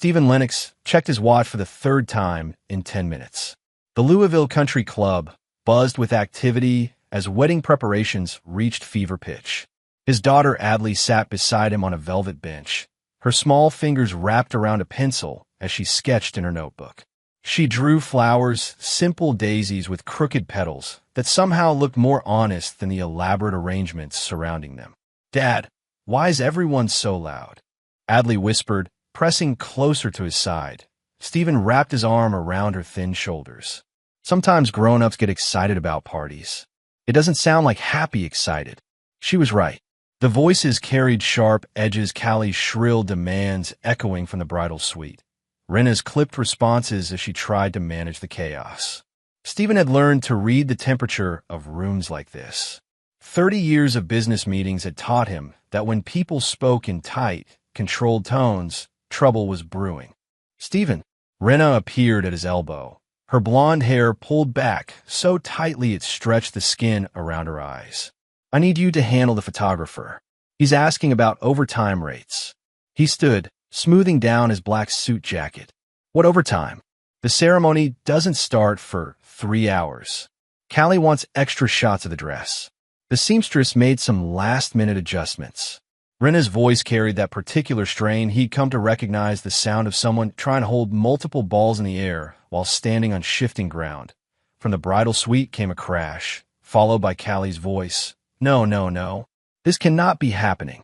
Stephen Lennox checked his watch for the third time in 10 minutes. The Louisville Country Club buzzed with activity as wedding preparations reached fever pitch. His daughter Adley sat beside him on a velvet bench, her small fingers wrapped around a pencil as she sketched in her notebook. She drew flowers, simple daisies with crooked petals that somehow looked more honest than the elaborate arrangements surrounding them. "Dad, why is everyone so loud?" Adley whispered, pressing closer to his side. Stephen wrapped his arm around her thin shoulders. "Sometimes grown-ups get excited about parties. It doesn't sound like happy excited." She was right. The voices carried sharp edges, Callie's shrill demands echoing from the bridal suite, Rena's clipped responses as she tried to manage the chaos. Stephen had learned to read the temperature of rooms like this. 30 years of business meetings had taught him that when people spoke in tight, controlled tones, trouble was brewing. "Stephen." Rena appeared at his elbow, her blonde hair pulled back so tightly it stretched the skin around her eyes. "I need you to handle the photographer. He's asking about overtime rates." He stood, smoothing down his black suit jacket. "What overtime? The ceremony doesn't start for 3 hours. Callie wants extra shots of the dress." The seamstress made some last-minute adjustments. Rena's voice carried that particular strain he'd come to recognize, the sound of someone trying to hold multiple balls in the air while standing on shifting ground. From the bridal suite came a crash, followed by Callie's voice. "No, no, no. This cannot be happening."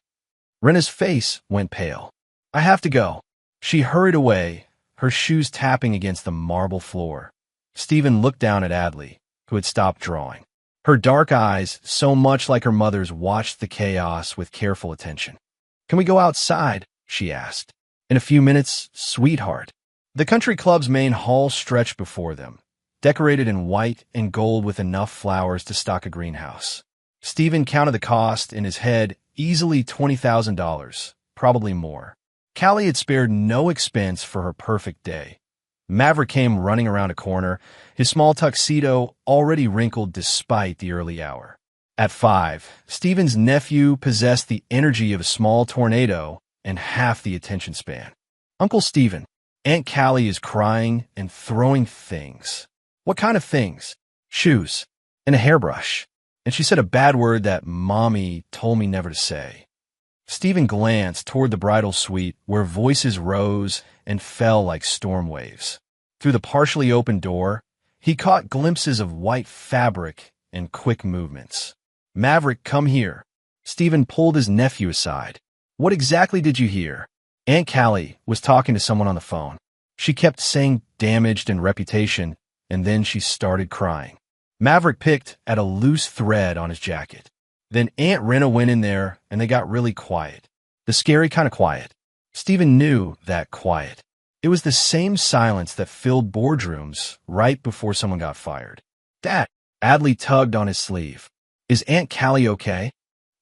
Rena's face went pale. "I have to go." She hurried away, her shoes tapping against the marble floor. Stephen looked down at Adley, who had stopped drawing. Her dark eyes, so much like her mother's, watched the chaos with careful attention. "Can we go outside?" she asked. "In a few minutes, sweetheart." The country club's main hall stretched before them, decorated in white and gold with enough flowers to stock a greenhouse. Stephen counted the cost in his head, easily $20,000, probably more. Callie had spared no expense for her perfect day. Maverick came running around a corner, his small tuxedo already wrinkled despite the early hour. At 5, Stephen's nephew possessed the energy of a small tornado and half the attention span. "Uncle Stephen, Aunt Callie is crying and throwing things." "What kind of things?" "Shoes and a hairbrush. And she said a bad word that Mommy told me never to say." Stephen glanced toward the bridal suite, where voices rose and fell like storm waves. Through the partially open door, he caught glimpses of white fabric and quick movements. "Maverick, come here." Stephen pulled his nephew aside. "What exactly did you hear?" Aunt Callie was talking to someone on the phone. She kept saying damaged and reputation, and then she started crying. Maverick picked at a loose thread on his jacket. Then Aunt Rena went in there, and they got really quiet. The scary kind of quiet. Stephen knew that quiet. It was the same silence that filled boardrooms right before someone got fired. "Dad!" Adley tugged on his sleeve. "Is Aunt Callie okay?"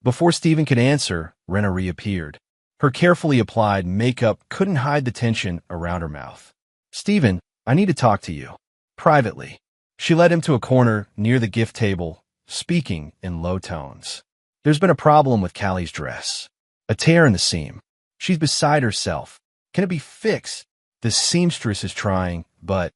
Before Stephen could answer, Rena reappeared. Her carefully applied makeup couldn't hide the tension around her mouth. "Stephen, I need to talk to you. Privately." She led him to a corner near the gift table, speaking in low tones. "There's been a problem with Callie's dress. A tear in the seam. She's beside herself. Can it be fixed?" The seamstress is trying, but...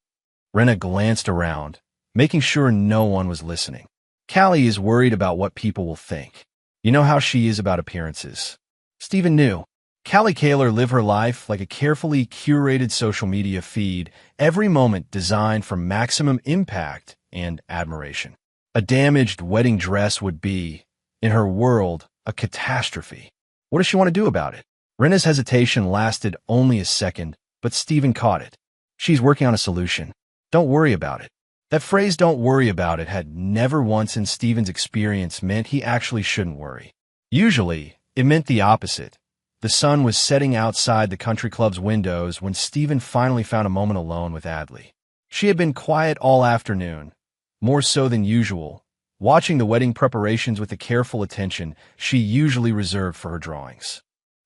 Rena glanced around, making sure no one was listening. "Callie is worried about what people will think. You know how she is about appearances." Stephen knew. Callie Kaler lived her life like a carefully curated social media feed, every moment designed for maximum impact and admiration. A damaged wedding dress would be, in her world, a catastrophe. What does she want to do about it? Rena's hesitation lasted only a second, but Stephen caught it. "She's working on a solution. Don't worry about it." That phrase, "don't worry about it," had never once in Stephen's experience meant he actually shouldn't worry. Usually, it meant the opposite. The sun was setting outside the country club's windows when Stephen finally found a moment alone with Adley. She had been quiet all afternoon, more so than usual, watching the wedding preparations with the careful attention she usually reserved for her drawings.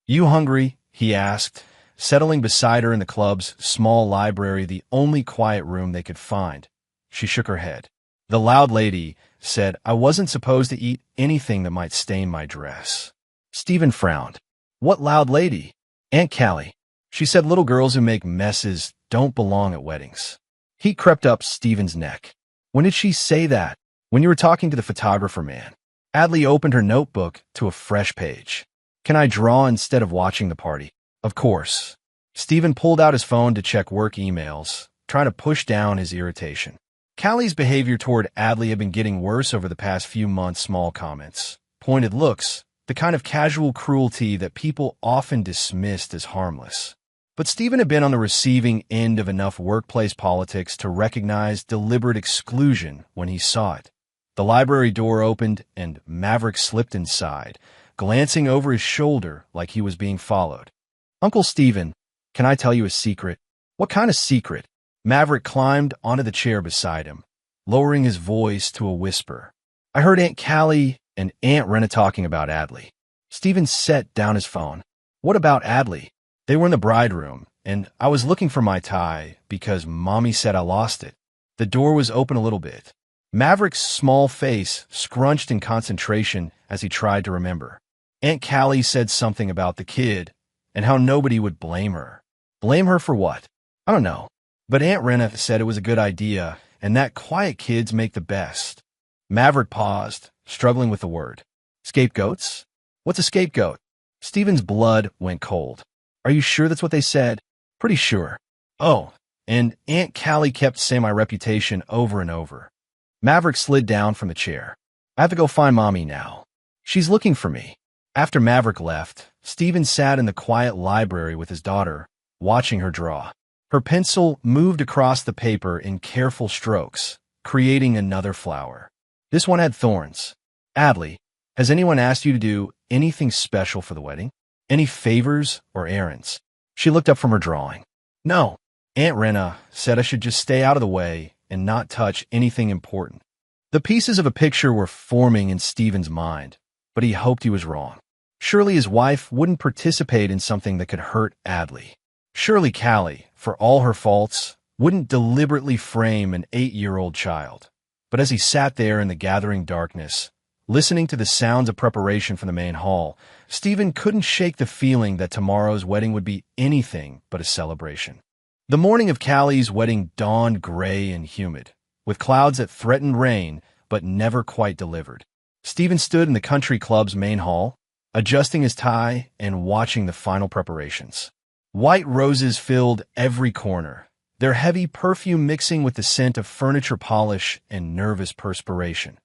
"You hungry?" he asked, settling beside her in the club's small library, the only quiet room they could find. She shook her head. The loud lady said, "I wasn't supposed to eat anything that might stain my dress." Stephen frowned. "What loud lady?" "Aunt Callie." She said little girls who make messes don't belong at weddings. Heat crept up Stephen's neck. When did she say that? When you were talking to the photographer man. Adley opened her notebook to a fresh page. Can I draw instead of watching the party? Of course. Stephen pulled out his phone to check work emails, trying to push down his irritation. Callie's behavior toward Adley had been getting worse over the past few months. Small comments, pointed looks, the kind of casual cruelty that people often dismissed as harmless. But Stephen had been on the receiving end of enough workplace politics to recognize deliberate exclusion when he saw it. The library door opened and Maverick slipped inside, glancing over his shoulder like he was being followed. Uncle Stephen, can I tell you a secret? What kind of secret? Maverick climbed onto the chair beside him, lowering his voice to a whisper. I heard Aunt Callie and Aunt Rena talking about Adley. Stephen set down his phone. What about Adley? They were in the bride room, and I was looking for my tie because Mommy said I lost it. The door was open a little bit. Maverick's small face scrunched in concentration as he tried to remember. Aunt Callie said something about the kid and how nobody would blame her. Blame her for what? I don't know. But Aunt Rena said it was a good idea and that quiet kids make the best. Maverick paused, struggling with the word. Scapegoats? What's a scapegoat? Stephen's blood went cold. Are you sure that's what they said? Pretty sure. Oh, and Aunt Callie kept saying my reputation over and over. Maverick slid down from the chair. I have to go find Mommy now. She's looking for me. After Maverick left, Stephen sat in the quiet library with his daughter, watching her draw. Her pencil moved across the paper in careful strokes, creating another flower. This one had thorns. Adley, has anyone asked you to do anything special for the wedding? Any favors or errands? She looked up from her drawing. No. Aunt Rena said I should just stay out of the way and not touch anything important. The pieces of a picture were forming in Stephen's mind, but he hoped he was wrong. Surely his wife wouldn't participate in something that could hurt Adley. Surely Callie, for all her faults, wouldn't deliberately frame an 8-year-old child. But as he sat there in the gathering darkness, listening to the sounds of preparation from the main hall, Stephen couldn't shake the feeling that tomorrow's wedding would be anything but a celebration. The morning of Callie's wedding dawned gray and humid, with clouds that threatened rain but never quite delivered. Stephen stood in the country club's main hall, adjusting his tie and watching the final preparations. White roses filled every corner, their heavy perfume mixing with the scent of furniture polish and nervous perspiration.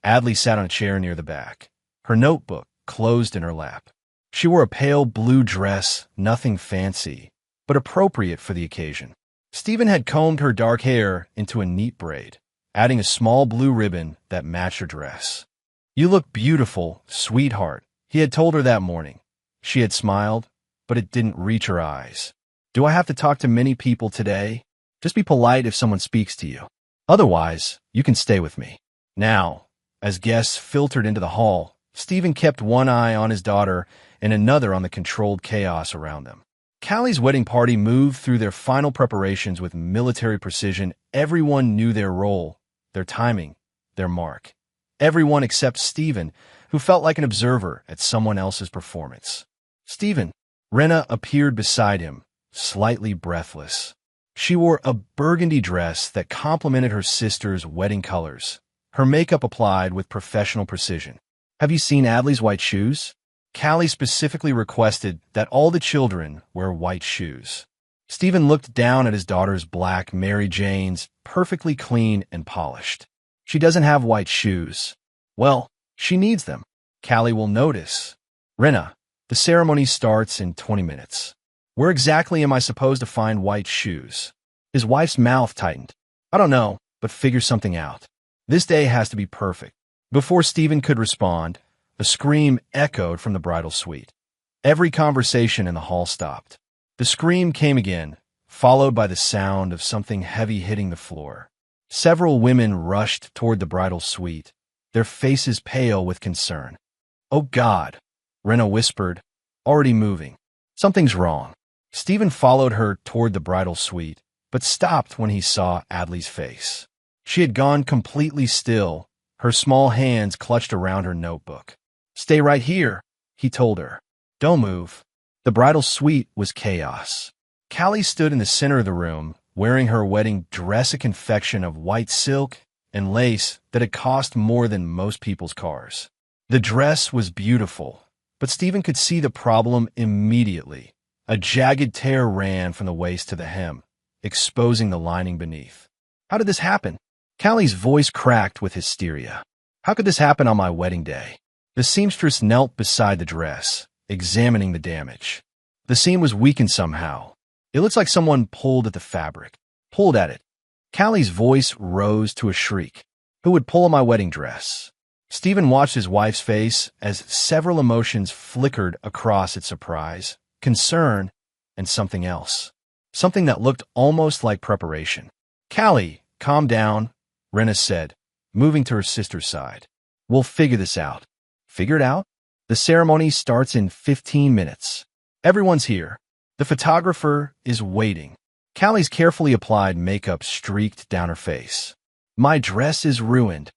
Adley sat on a chair near the back, her notebook closed in her lap. She wore a pale blue dress, nothing fancy, but appropriate for the occasion. Stephen had combed her dark hair into a neat braid, adding a small blue ribbon that matched her dress. You look beautiful, sweetheart, he had told her that morning. She had smiled, but it didn't reach her eyes. Do I have to talk to many people today? Just be polite if someone speaks to you. Otherwise, you can stay with me. Now, as guests filtered into the hall, Stephen kept one eye on his daughter and another on the controlled chaos around them. Callie's wedding party moved through their final preparations with military precision. Everyone knew their role, their timing, their mark. Everyone except Stephen, who felt like an observer at someone else's performance. Stephen, Rena appeared beside him, slightly breathless. She wore a burgundy dress that complemented her sister's wedding colors, her makeup applied with professional precision. Have you seen Adley's white shoes? Callie specifically requested that all the children wear white shoes. Stephen looked down at his daughter's black Mary Janes, perfectly clean and polished. She doesn't have white shoes. Well, she needs them. Callie will notice. Rena, the ceremony starts in 20 minutes. Where exactly am I supposed to find white shoes? His wife's mouth tightened. I don't know, but figure something out. This day has to be perfect. Before Stephen could respond, a scream echoed from the bridal suite. Every conversation in the hall stopped. The scream came again, followed by the sound of something heavy hitting the floor. Several women rushed toward the bridal suite, their faces pale with concern. Oh God, Rena whispered, already moving. Something's wrong. Stephen followed her toward the bridal suite, but stopped when he saw Adley's face. She had gone completely still, her small hands clutched around her notebook. Stay right here, he told her. Don't move. The bridal suite was chaos. Callie stood in the center of the room, wearing her wedding dress, a confection of white silk and lace that had cost more than most people's cars. The dress was beautiful, but Stephen could see the problem immediately. A jagged tear ran from the waist to the hem, exposing the lining beneath. How did this happen? Callie's voice cracked with hysteria. How could this happen on my wedding day? The seamstress knelt beside the dress, examining the damage. The seam was weakened somehow. It looks like someone pulled at the fabric. Pulled at it. Callie's voice rose to a shriek. Who would pull on my wedding dress? Stephen watched his wife's face as several emotions flickered across its surprise, concern, and something else. Something that looked almost like preparation. Callie, calm down, Rena said, moving to her sister's side. We'll figure this out. Figure it out? The ceremony starts in 15 minutes. Everyone's here. The photographer is waiting. Callie's carefully applied makeup streaked down her face. My dress is ruined.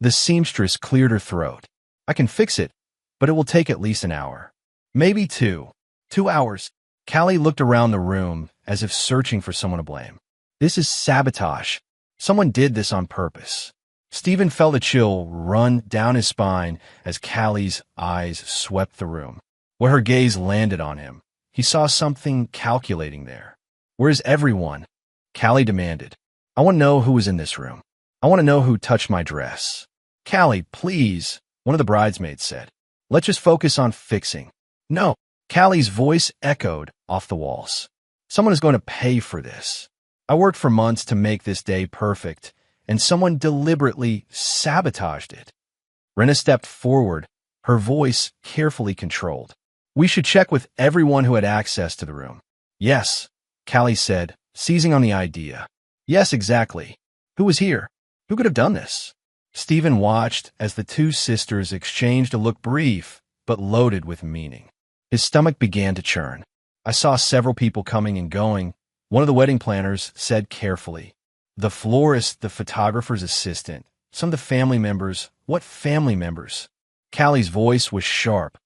The seamstress cleared her throat. I can fix it, but it will take at least an hour. Maybe 2. 2 hours. Callie looked around the room as if searching for someone to blame. This is sabotage. Someone did this on purpose. Stephen felt a chill run down his spine as Callie's eyes swept the room. Where her gaze landed on him, he saw something calculating there. Where's everyone? Callie demanded. I want to know who was in this room. I want to know who touched my dress. Callie, please, one of the bridesmaids said. Let's just focus on fixing. No. Callie's voice echoed off the walls. Someone is going to pay for this. I worked for months to make this day perfect, and someone deliberately sabotaged it. Rena stepped forward, her voice carefully controlled. We should check with everyone who had access to the room. Yes, Callie said, seizing on the idea. Yes, exactly. Who was here? Who could have done this? Stephen watched as the two sisters exchanged a look brief, but loaded with meaning. His stomach began to churn. I saw several people coming and going. One of the wedding planners said carefully. The florist, the photographer's assistant, some of the family members. What family members? Callie's voice was sharp.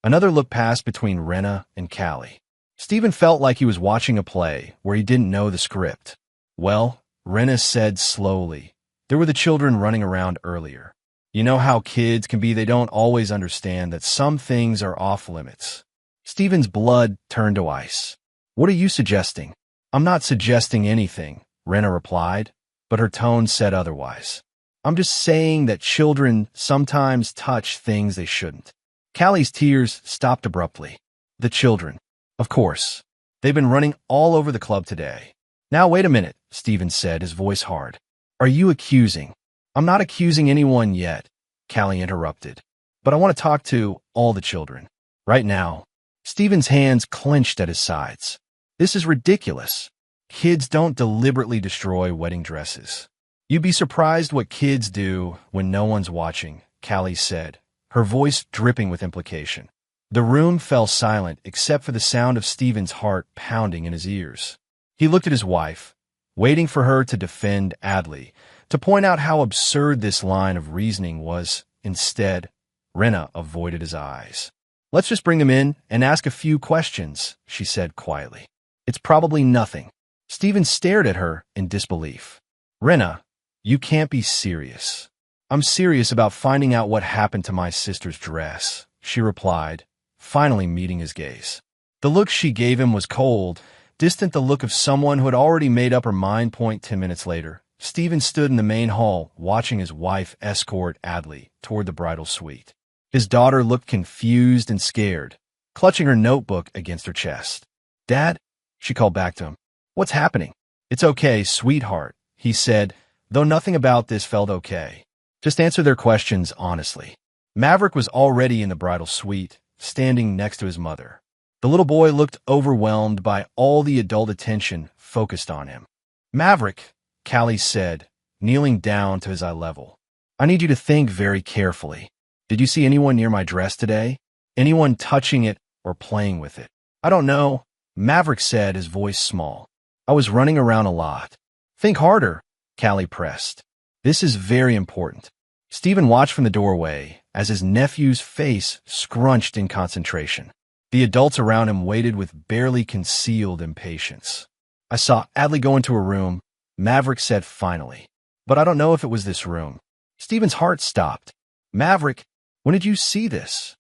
Another look passed between Rena and Callie. Stephen felt like he was watching a play where he didn't know the script. Well, Rena said slowly. There were the children running around earlier. You know how kids can be, they don't always understand that some things are off limits. Stephen's blood turned to ice. What are you suggesting? I'm not suggesting anything, Rena replied, but her tone said otherwise. I'm just saying that children sometimes touch things they shouldn't. Callie's tears stopped abruptly. The children. Of course. They've been running all over the club today. Now wait a minute, Stephen said, his voice hard. Are you accusing? I'm not accusing anyone yet, Callie interrupted. But I want to talk to all the children. Right now. Stephen's hands clenched at his sides. This is ridiculous. Kids don't deliberately destroy wedding dresses. You'd be surprised what kids do when no one's watching, Callie said, her voice dripping with implication. The room fell silent except for the sound of Stephen's heart pounding in his ears. He looked at his wife, waiting for her to defend Adley, to point out how absurd this line of reasoning was. Instead, Rena avoided his eyes. Let's just bring him in and ask a few questions, she said quietly. It's probably nothing. Stephen stared at her in disbelief. Rena, you can't be serious. I'm serious about finding out what happened to my sister's dress, she replied, finally meeting his gaze. The look she gave him was cold, distant, the look of someone who had already made up her mind. 10 minutes later, Stephen stood in the main hall watching his wife escort Adley toward the bridal suite. His daughter looked confused and scared, clutching her notebook against her chest. Dad? She called back to him. What's happening? It's okay, sweetheart, he said, though nothing about this felt okay. Just answer their questions honestly. Maverick was already in the bridal suite, standing next to his mother. The little boy looked overwhelmed by all the adult attention focused on him. Maverick, Callie said, kneeling down to his eye level. I need you to think very carefully. Did you see anyone near my dress today? Anyone touching it or playing with it? I don't know, Maverick said, his voice small. I was running around a lot. Think harder, Callie pressed. This is very important. Stephen watched from the doorway as his nephew's face scrunched in concentration. The adults around him waited with barely concealed impatience. I saw Adley go into a room, Maverick said finally. But I don't know if it was this room. Stephen's heart stopped. Maverick, when did you see this?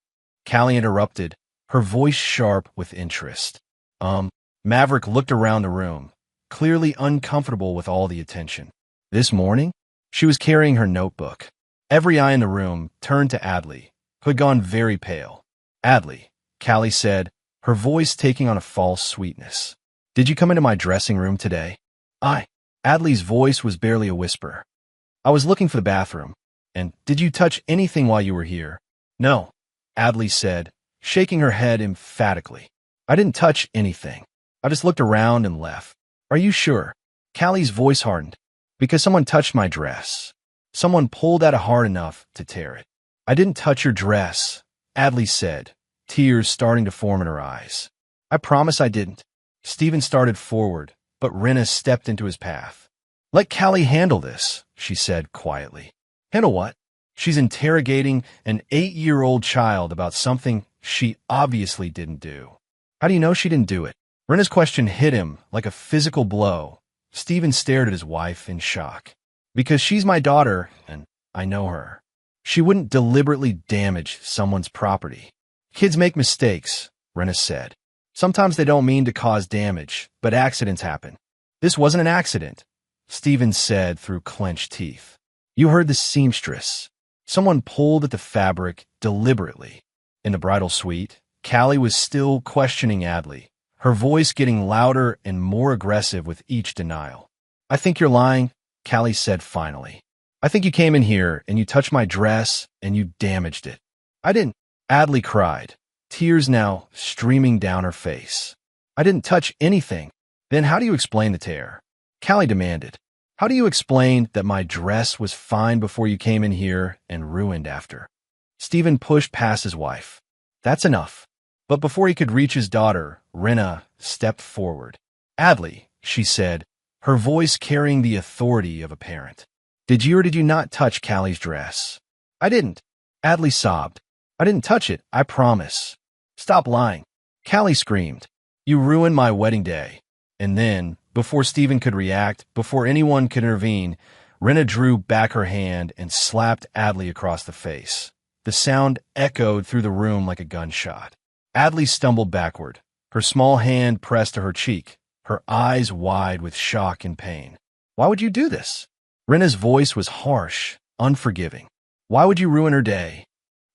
Callie interrupted, her voice sharp with interest. Maverick looked around the room, clearly uncomfortable with all the attention. This morning? She was carrying her notebook. Every eye in the room turned to Adley, who had gone very pale. Adley, Callie said, her voice taking on a false sweetness. Did you come into my dressing room today? Adley's voice was barely a whisper. I was looking for the bathroom. And did you touch anything while you were here? No, Adley said, shaking her head emphatically. I didn't touch anything. I just looked around and left. Are you sure? Callie's voice hardened. Because someone touched my dress. Someone pulled at it hard enough to tear it. I didn't touch your dress, Adley said, tears starting to form in her eyes. I promise I didn't. Stephen started forward, but Rinna stepped into his path. Let Callie handle this, she said quietly. Handle what? She's interrogating an 8-year-old child about something she obviously didn't do. How do you know she didn't do it? Rinna's question hit him like a physical blow. Stephen stared at his wife in shock. Because she's my daughter, and I know her. She wouldn't deliberately damage someone's property. Kids make mistakes, Rinna said. Sometimes they don't mean to cause damage, but accidents happen. This wasn't an accident, Stephen said through clenched teeth. You heard the seamstress. Someone pulled at the fabric deliberately. In the bridal suite, Callie was still questioning Adley, her voice getting louder and more aggressive with each denial. I think you're lying, Callie said finally. I think you came in here and you touched my dress and you damaged it. I didn't, Adley cried, tears now streaming down her face. I didn't touch anything. Then how do you explain the tear? Callie demanded. How do you explain that my dress was fine before you came in here and ruined after? Stephen pushed past his wife. That's enough. But before he could reach his daughter, Rinna stepped forward. Adley, she said, her voice carrying the authority of a parent. Did you or did you not touch Callie's dress? I didn't. Adley sobbed. I didn't touch it, I promise. Stop lying. Callie screamed. You ruined my wedding day. And then, before Stephen could react, before anyone could intervene, Rinna drew back her hand and slapped Adley across the face. The sound echoed through the room like a gunshot. Adley stumbled backward, her small hand pressed to her cheek, her eyes wide with shock and pain. Why would you do this? Rinna's voice was harsh, unforgiving. Why would you ruin her day?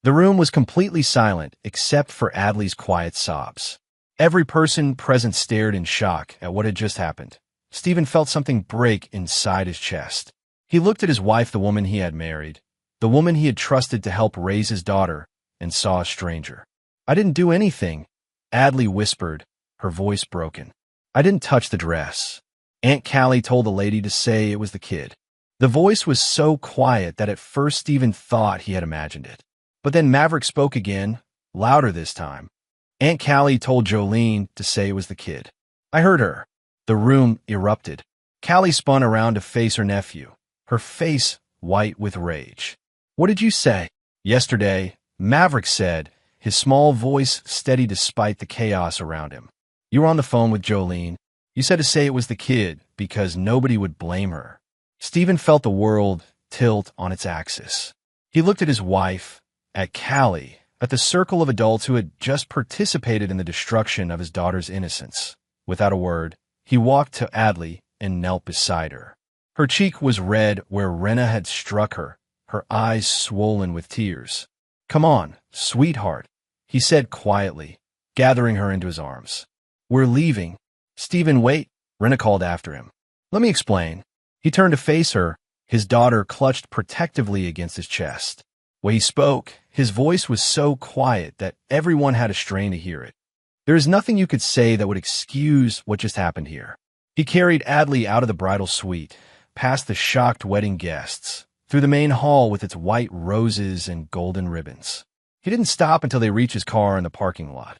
The room was completely silent except for Adley's quiet sobs. Every person present stared in shock at what had just happened. Stephen felt something break inside his chest. He looked at his wife, the woman he had married, the woman he had trusted to help raise his daughter, and saw a stranger. I didn't do anything, Adley whispered, her voice broken. I didn't touch the dress. Aunt Callie told the lady to say it was the kid. The voice was so quiet that at first Stephen thought he had imagined it. But then Maverick spoke again, louder this time. Aunt Callie told Jolene to say it was the kid. I heard her. The room erupted. Callie spun around to face her nephew, her face white with rage. What did you say? Yesterday, Maverick said, his small voice steady despite the chaos around him. You were on the phone with Jolene. You said to say it was the kid because nobody would blame her. Stephen felt the world tilt on its axis. He looked at his wife, at Callie, at the circle of adults who had just participated in the destruction of his daughter's innocence. Without a word, he walked to Adley and knelt beside her. Her cheek was red where Rinna had struck her, her eyes swollen with tears. Come on, sweetheart, he said quietly, gathering her into his arms. We're leaving. Stephen, wait, Rinna called after him. Let me explain. He turned to face her, his daughter clutched protectively against his chest. When he spoke, his voice was so quiet that everyone had to strain to hear it. There is nothing you could say that would excuse what just happened here. He carried Adley out of the bridal suite, past the shocked wedding guests, through the main hall with its white roses and golden ribbons. He didn't stop until they reached his car in the parking lot.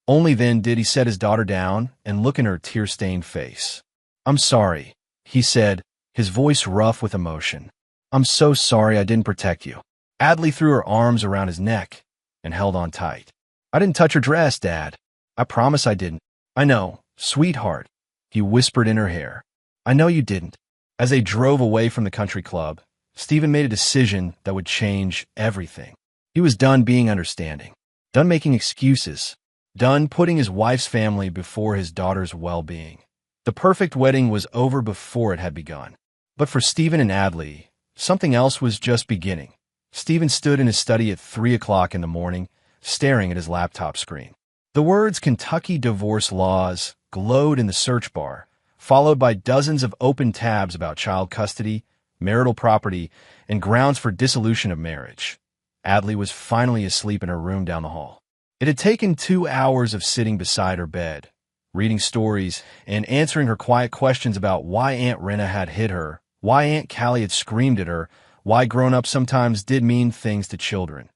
Only then did he set his daughter down and look in her tear-stained face. I'm sorry, he said, his voice rough with emotion. I'm so sorry I didn't protect you. Adley threw her arms around his neck and held on tight. I didn't touch her dress, Dad. I promise I didn't. I know, sweetheart, he whispered in her hair. I know you didn't. As they drove away from the country club, Stephen made a decision that would change everything. He was done being understanding, done making excuses, done putting his wife's family before his daughter's well-being. The perfect wedding was over before it had begun. But for Stephen and Adley, something else was just beginning. Stephen stood in his study at 3 o'clock in the morning, staring at his laptop screen. The words Kentucky divorce laws glowed in the search bar, followed by dozens of open tabs about child custody, marital property, and grounds for dissolution of marriage. Adley was finally asleep in her room down the hall. It had taken 2 hours of sitting beside her bed, reading stories, and answering her quiet questions about why Aunt Rena had hit her, why Aunt Callie had screamed at her, why grown-ups sometimes did mean things to children.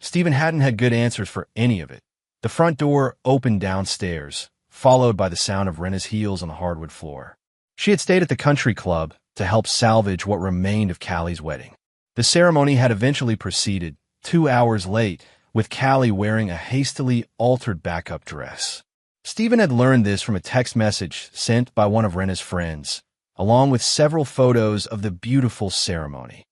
Stephen hadn't had good answers for any of it. The front door opened downstairs, followed by the sound of Rena's heels on the hardwood floor. She had stayed at the country club to help salvage what remained of Callie's wedding. The ceremony had eventually proceeded, 2 hours late, with Callie wearing a hastily altered backup dress. Stephen had learned this from a text message sent by one of Rena's friends, along with several photos of the beautiful ceremony.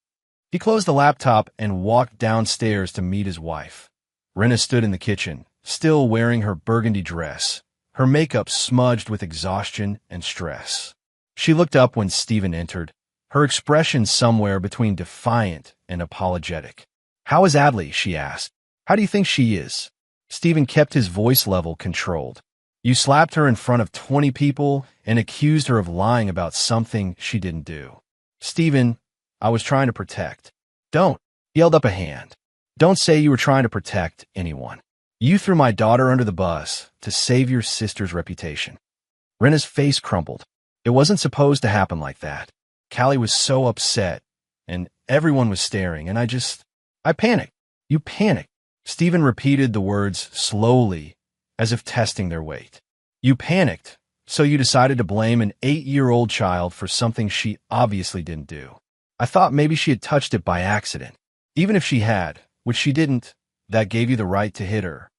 He closed the laptop and walked downstairs to meet his wife. Rena stood in the kitchen, still wearing her burgundy dress, her makeup smudged with exhaustion and stress. She looked up when Stephen entered, her expression somewhere between defiant and apologetic. "How is Adley?" she asked. "How do you think she is?" Stephen kept his voice level controlled. "You slapped her in front of 20 people and accused her of lying about something she didn't do." "Stephen, I was trying to protect." "Don't," he held up a hand. "Don't say you were trying to protect anyone. You threw my daughter under the bus to save your sister's reputation." Rena's face crumpled. It wasn't supposed to happen like that. Callie was so upset, and everyone was staring, and I panicked. "You panicked." Stephen repeated the words slowly, as if testing their weight. "You panicked, so you decided to blame an 8-year-old child for something she obviously didn't do. I thought maybe she had touched it by accident. Even if she had, which she didn't, that gave you the right to hit her."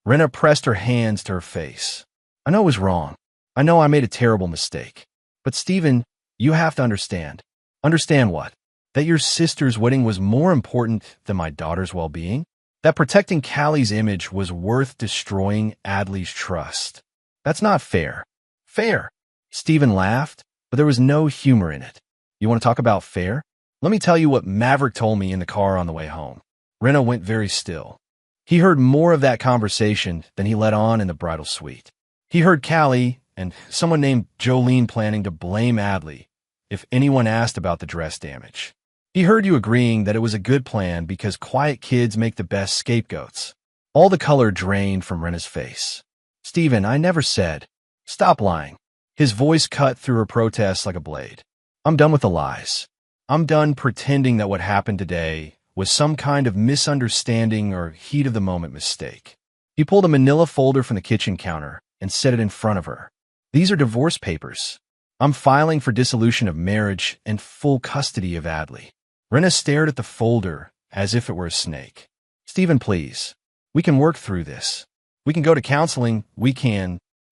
Rena pressed her hands to her face. "I know it was wrong. I know I made a terrible mistake. But Stephen, you have to understand." "Understand what?" "That your sister's wedding was more important than my daughter's well-being? That protecting Callie's image was worth destroying Adley's trust. That's not fair." "Fair?" Stephen laughed, but there was no humor in it. "You want to talk about fair? Let me tell you what Maverick told me in the car on the way home." Rena went very still. He heard more of that conversation than he let on in the bridal suite. He heard Callie and someone named Jolene planning to blame Adley if anyone asked about the dress damage. He heard you agreeing that it was a good plan because quiet kids make the best scapegoats. All the color drained from Rena's face. "Stephen, I never said." "Stop lying." His voice cut through her protest like a blade. "I'm done with the lies. I'm done pretending that what happened today was some kind of misunderstanding or heat-of-the-moment mistake." He pulled a manila folder from the kitchen counter and set it in front of her. "These are divorce papers. I'm filing for dissolution of marriage and full custody of Adley." Rena stared at the folder as if it were a snake. "Stephen, please. We can work through this. We can go to counseling.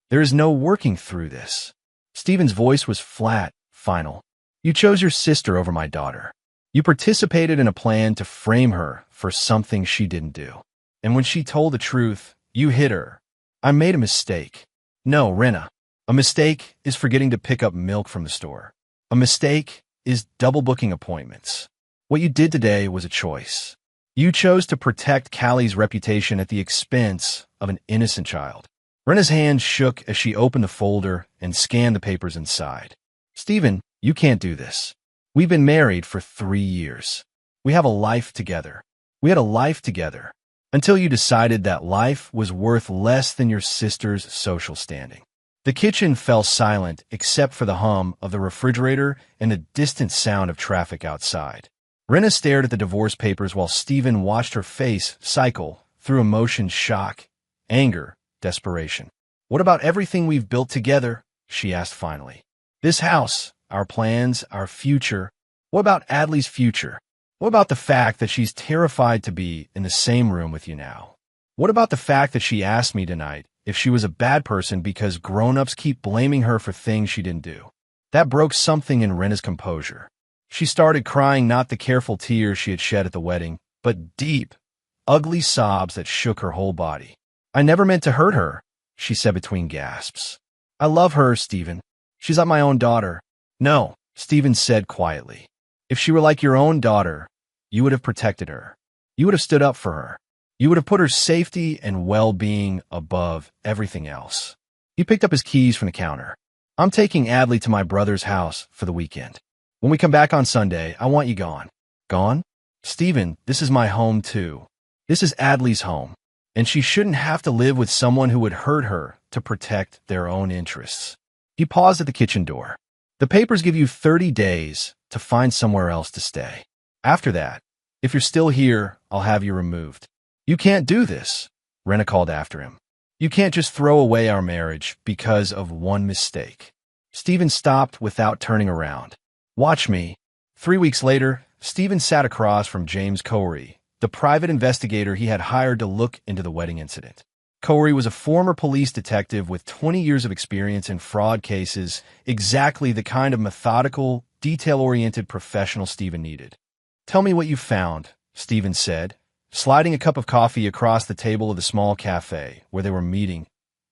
There is no working through this." Stephen's voice was flat, final. "You chose your sister over my daughter. You participated in a plan to frame her for something she didn't do. And when she told the truth, you hit her. I made a mistake." "No, Rena. A mistake is forgetting to pick up milk from the store. A mistake is double booking appointments. What you did today was a choice. You chose to protect Callie's reputation at the expense of an innocent child." Rena's hand shook as she opened the folder and scanned the papers inside. "Stephen, you can't do this. We've been married for 3 years. We have a life together. We had a life together. Until you decided that life was worth less than your sister's social standing." The kitchen fell silent except for the hum of the refrigerator and the distant sound of traffic outside. Rena stared at the divorce papers while Stephen watched her face cycle through emotions: shock, anger, desperation. "What about everything we've built together?" she asked finally. "This house, our plans, our future. What about Adley's future? What about the fact that she's terrified to be in the same room with you now? What about the fact that she asked me tonight if she was a bad person because grown-ups keep blaming her for things she didn't do? That broke something in Rena's composure. She started crying, not the careful tears she had shed at the wedding, but deep, ugly sobs that shook her whole body. I never meant to hurt her, she said between gasps. I love her, Stephen. She's like my own daughter. No, Stephen said quietly. If she were like your own daughter, you would have protected her. You would have stood up for her. You would have put her safety and well-being above everything else. He picked up his keys from the counter. I'm taking Adley to my brother's house for the weekend. When we come back on Sunday, I want you gone. Gone? Stephen, this is my home too. This is Adley's home, and she shouldn't have to live with someone who would hurt her to protect their own interests. He paused at the kitchen door. The papers give you 30 days to find somewhere else to stay. After that, if you're still here, I'll have you removed. You can't do this, Rena called after him. You can't just throw away our marriage because of one mistake. Stephen stopped without turning around. Watch me. 3 weeks later, Stephen sat across from James Corey, the private investigator he had hired to look into the wedding incident. Corey was a former police detective with 20 years of experience in fraud cases, exactly the kind of methodical, detail-oriented professional Stephen needed. Tell me what you found, Stephen said, sliding a cup of coffee across the table of the small cafe where they were meeting.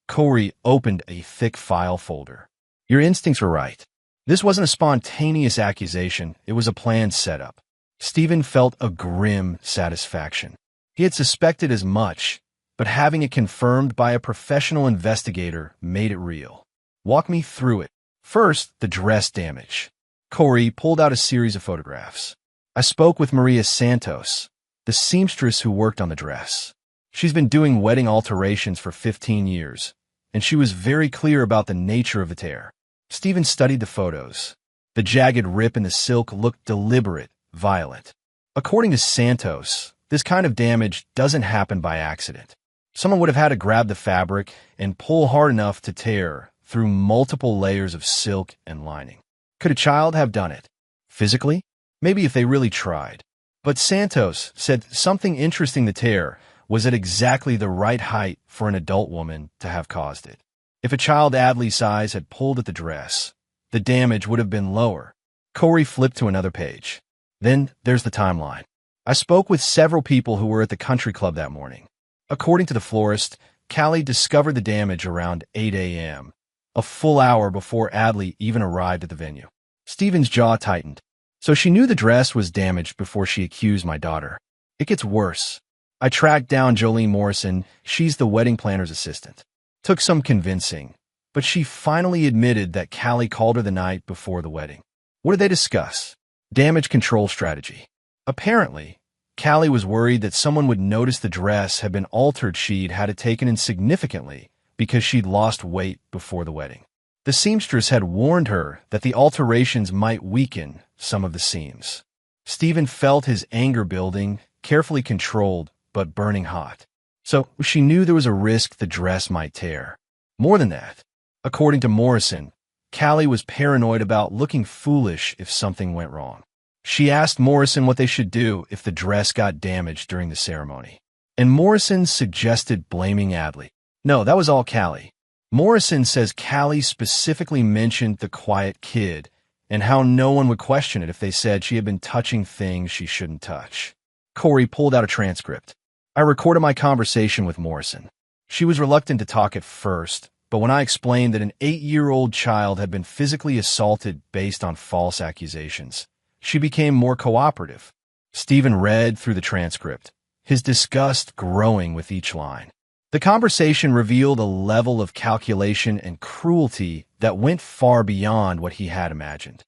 Corey opened a thick file folder. Your instincts were right. This wasn't a spontaneous accusation, it was a planned setup. Stephen felt a grim satisfaction. He had suspected as much, but having it confirmed by a professional investigator made it real. Walk me through it. First, the dress damage. Corey pulled out a series of photographs. I spoke with Maria Santos, the seamstress who worked on the dress. She's been doing wedding alterations for 15 years, and she was very clear about the nature of the tear. Stephen studied the photos. The jagged rip in the silk looked deliberate, violent. According to Santos, this kind of damage doesn't happen by accident. Someone would have had to grab the fabric and pull hard enough to tear through multiple layers of silk and lining. Could a child have done it? Physically? Maybe if they really tried. But Santos said something interesting. The tear was at exactly the right height for an adult woman to have caused it. If a child Adley's size had pulled at the dress, the damage would have been lower. Corey flipped to another page. Then there's the timeline. I spoke with several people who were at the country club that morning. According to the florist, Callie discovered the damage around 8 a.m., a full hour before Adley even arrived at the venue. Stephen's jaw tightened. So she knew the dress was damaged before she accused my daughter. It gets worse. I tracked down Jolene Morrison. She's the wedding planner's assistant. Took some convincing, but she finally admitted that Callie called her the night before the wedding. What did they discuss? Damage control strategy. Apparently, Callie was worried that someone would notice the dress had been altered. She'd had it taken in significantly because she'd lost weight before the wedding. The seamstress had warned her that the alterations might weaken some of the seams. Stephen felt his anger building, carefully controlled, but burning hot. So she knew there was a risk the dress might tear. More than that, according to Morrison, Callie was paranoid about looking foolish if something went wrong. She asked Morrison what they should do if the dress got damaged during the ceremony. And Morrison suggested blaming Adley. No, that was all Callie. Morrison says Callie specifically mentioned the quiet kid and how no one would question it if they said she had been touching things she shouldn't touch. Corey pulled out a transcript. I recorded my conversation with Morrison. She was reluctant to talk at first, but when I explained that an 8-year-old child had been physically assaulted based on false accusations, she became more cooperative. Stephen read through the transcript, his disgust growing with each line. The conversation revealed a level of calculation and cruelty that went far beyond what he had imagined.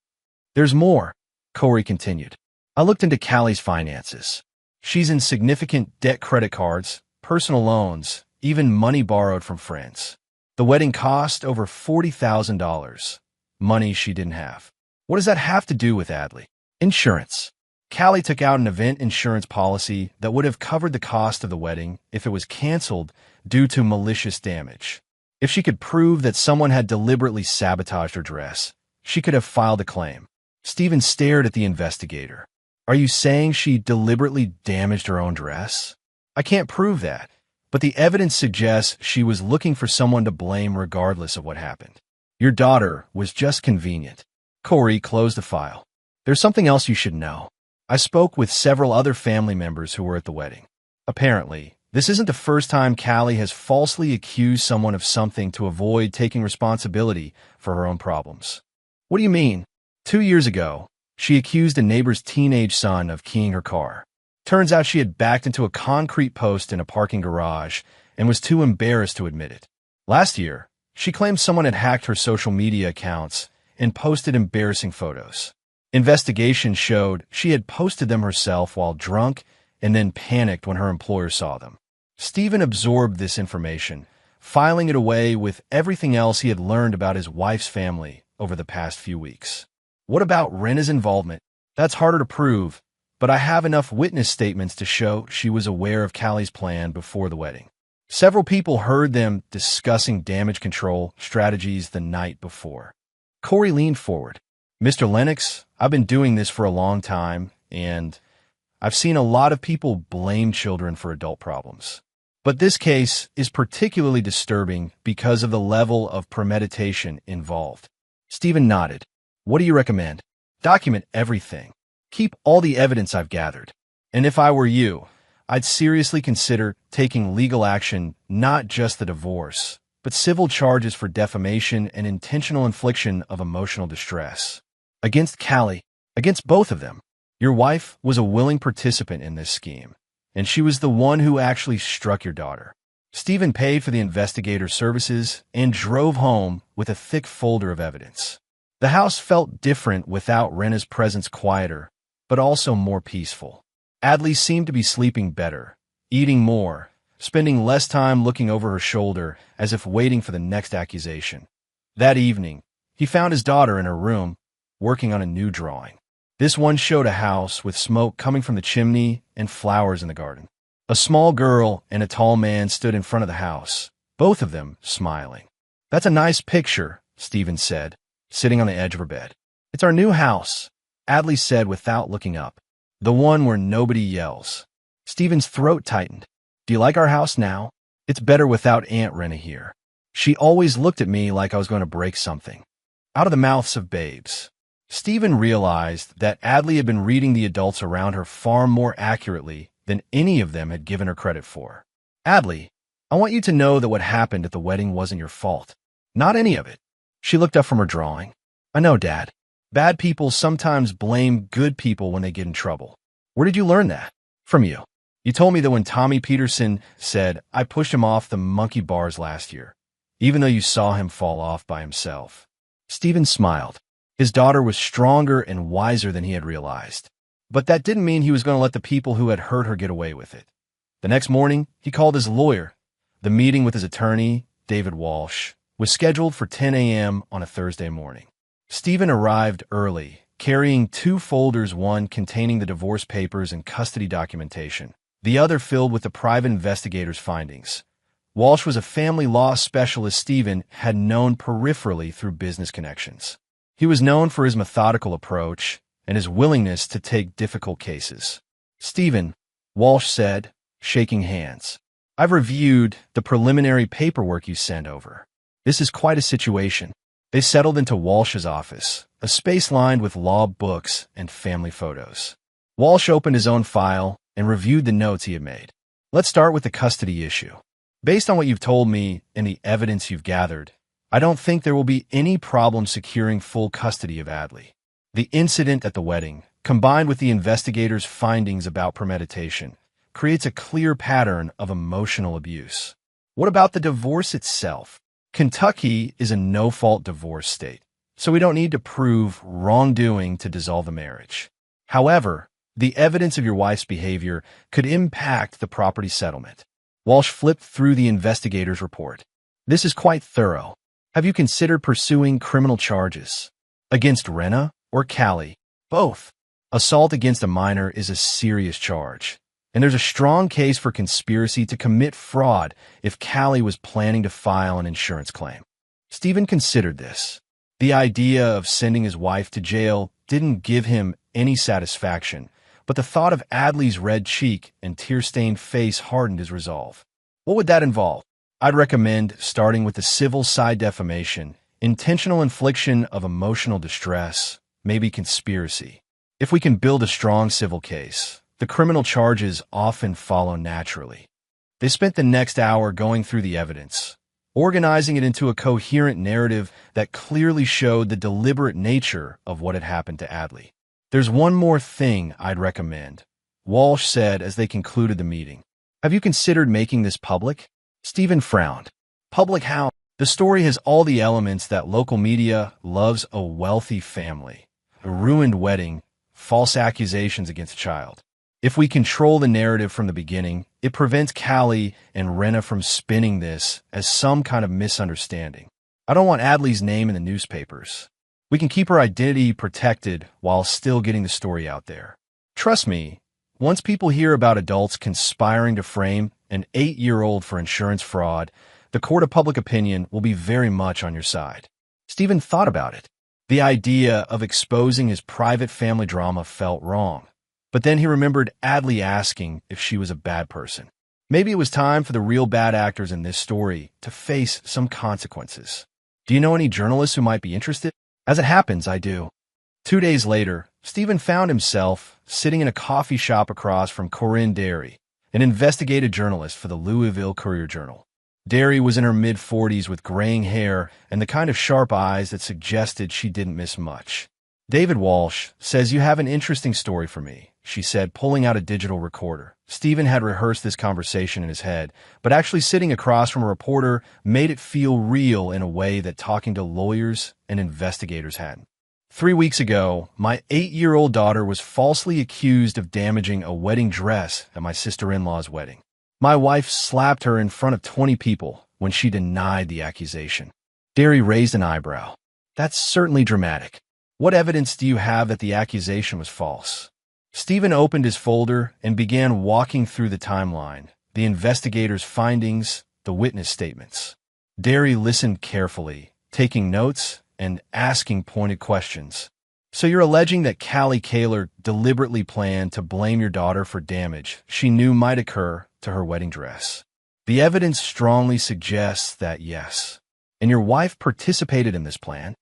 There's more, Corey continued. I looked into Callie's finances. She's in significant debt, credit cards, personal loans, even money borrowed from friends. The wedding cost over $40,000, money she didn't have. What does that have to do with Adley? Insurance. Callie took out an event insurance policy that would have covered the cost of the wedding if it was canceled due to malicious damage. If she could prove that someone had deliberately sabotaged her dress, she could have filed a claim. Stephen stared at the investigator. Are you saying she deliberately damaged her own dress? I can't prove that, but the evidence suggests she was looking for someone to blame regardless of what happened. Your daughter was just convenient. Corey closed the file. There's something else you should know. I spoke with several other family members who were at the wedding. Apparently, this isn't the first time Callie has falsely accused someone of something to avoid taking responsibility for her own problems. What do you mean? 2 years ago, she accused a neighbor's teenage son of keying her car. Turns out she had backed into a concrete post in a parking garage and was too embarrassed to admit it. Last year, she claimed someone had hacked her social media accounts and posted embarrassing photos. Investigation showed she had posted them herself while drunk and then panicked when her employer saw them. Stephen absorbed this information, filing it away with everything else he had learned about his wife's family over the past few weeks. What about Rena's involvement? That's harder to prove, but I have enough witness statements to show she was aware of Callie's plan before the wedding. Several people heard them discussing damage control strategies the night before. Corey leaned forward. Mr. Lennox, I've been doing this for a long time, and I've seen a lot of people blame children for adult problems. But this case is particularly disturbing because of the level of premeditation involved. Stephen nodded. What do you recommend? Document everything. Keep all the evidence I've gathered. And if I were you, I'd seriously consider taking legal action, not just the divorce, but civil charges for defamation and intentional infliction of emotional distress. Against Callie, against both of them. Your wife was a willing participant in this scheme, and she was the one who actually struck your daughter. Stephen paid for the investigator's services and drove home with a thick folder of evidence. The house felt different without Rena's presence, quieter, but also more peaceful. Adley seemed to be sleeping better, eating more, spending less time looking over her shoulder as if waiting for the next accusation. That evening, he found his daughter in her room, working on a new drawing. This one showed a house with smoke coming from the chimney and flowers in the garden. A small girl and a tall man stood in front of the house, both of them smiling. That's a nice picture, Stephen said, sitting on the edge of her bed. It's our new house, Adley said without looking up. The one where nobody yells. Stephen's throat tightened. Do you like our house now? It's better without Aunt Rena here. She always looked at me like I was going to break something. Out of the mouths of babes. Stephen realized that Adley had been reading the adults around her far more accurately than any of them had given her credit for. Adley, I want you to know that what happened at the wedding wasn't your fault. Not any of it. She looked up from her drawing. I know, Dad. Bad people sometimes blame good people when they get in trouble. Where did you learn that? From you. You told me that when Tommy Peterson said, I pushed him off the monkey bars last year, even though you saw him fall off by himself. Stephen smiled. His daughter was stronger and wiser than he had realized. But that didn't mean he was going to let the people who had hurt her get away with it. The next morning, he called his lawyer. The meeting with his attorney, David Walsh, was scheduled for 10 a.m. on a Thursday morning. Stephen arrived early, carrying 2 folders, one containing the divorce papers and custody documentation, the other filled with the private investigator's findings. Walsh was a family law specialist Stephen had known peripherally through business connections. He was known for his methodical approach and his willingness to take difficult cases. Stephen, Walsh said, shaking hands, I've reviewed the preliminary paperwork you sent over. This is quite a situation. They settled into Walsh's office, a space lined with law books and family photos. Walsh opened his own file and reviewed the notes he had made. Let's start with the custody issue. Based on what you've told me and the evidence you've gathered, I don't think there will be any problem securing full custody of Adley. The incident at the wedding, combined with the investigators' findings about premeditation, creates a clear pattern of emotional abuse. What about the divorce itself? Kentucky is a no-fault divorce state, so we don't need to prove wrongdoing to dissolve the marriage. However, the evidence of your wife's behavior could impact the property settlement. Walsh flipped through the investigator's report. This is quite thorough. Have you considered pursuing criminal charges? Against Rena or Callie? Both. Assault against a minor is a serious charge, and there's a strong case for conspiracy to commit fraud if Callie was planning to file an insurance claim. Stephen considered this. The idea of sending his wife to jail didn't give him any satisfaction, but the thought of Adley's red cheek and tear-stained face hardened his resolve. What would that involve? I'd recommend starting with the civil side: defamation, intentional infliction of emotional distress, maybe conspiracy. If we can build a strong civil case, the criminal charges often follow naturally. They spent the next hour going through the evidence, organizing it into a coherent narrative that clearly showed the deliberate nature of what had happened to Adley. There's one more thing I'd recommend, Walsh said as they concluded the meeting. Have you considered making this public? Stephen frowned. Public how? The story has all the elements that local media loves: a wealthy family, a ruined wedding, false accusations against a child. If we control the narrative from the beginning, it prevents Callie and Rena from spinning this as some kind of misunderstanding. I don't want Adley's name in the newspapers. We can keep her identity protected while still getting the story out there. Trust me, once people hear about adults conspiring to frame an 8-year-old for insurance fraud, the court of public opinion will be very much on your side. Stephen thought about it. The idea of exposing his private family drama felt wrong. But then he remembered Adley asking if she was a bad person. Maybe it was time for the real bad actors in this story to face some consequences. Do you know any journalists who might be interested? As it happens, I do. 2 days later, Stephen found himself sitting in a coffee shop across from Corinne Derry, an investigative journalist for the Louisville Courier-Journal. Derry was in her mid-40s with graying hair and the kind of sharp eyes that suggested she didn't miss much. David Walsh says you have an interesting story for me, she said, pulling out a digital recorder. Stephen had rehearsed this conversation in his head, but actually sitting across from a reporter made it feel real in a way that talking to lawyers and investigators hadn't. 3 weeks ago, my 8-year-old daughter was falsely accused of damaging a wedding dress at my sister-in-law's wedding. My wife slapped her in front of 20 people when she denied the accusation. Derry raised an eyebrow. That's certainly dramatic. What evidence do you have that the accusation was false? Stephen opened his folder and began walking through the timeline, the investigator's findings, the witness statements. Derry listened carefully, taking notes and asking pointed questions. So you're alleging that Callie Kaler deliberately planned to blame your daughter for damage she knew might occur to her wedding dress. The evidence strongly suggests that yes. And your wife participated in this plan?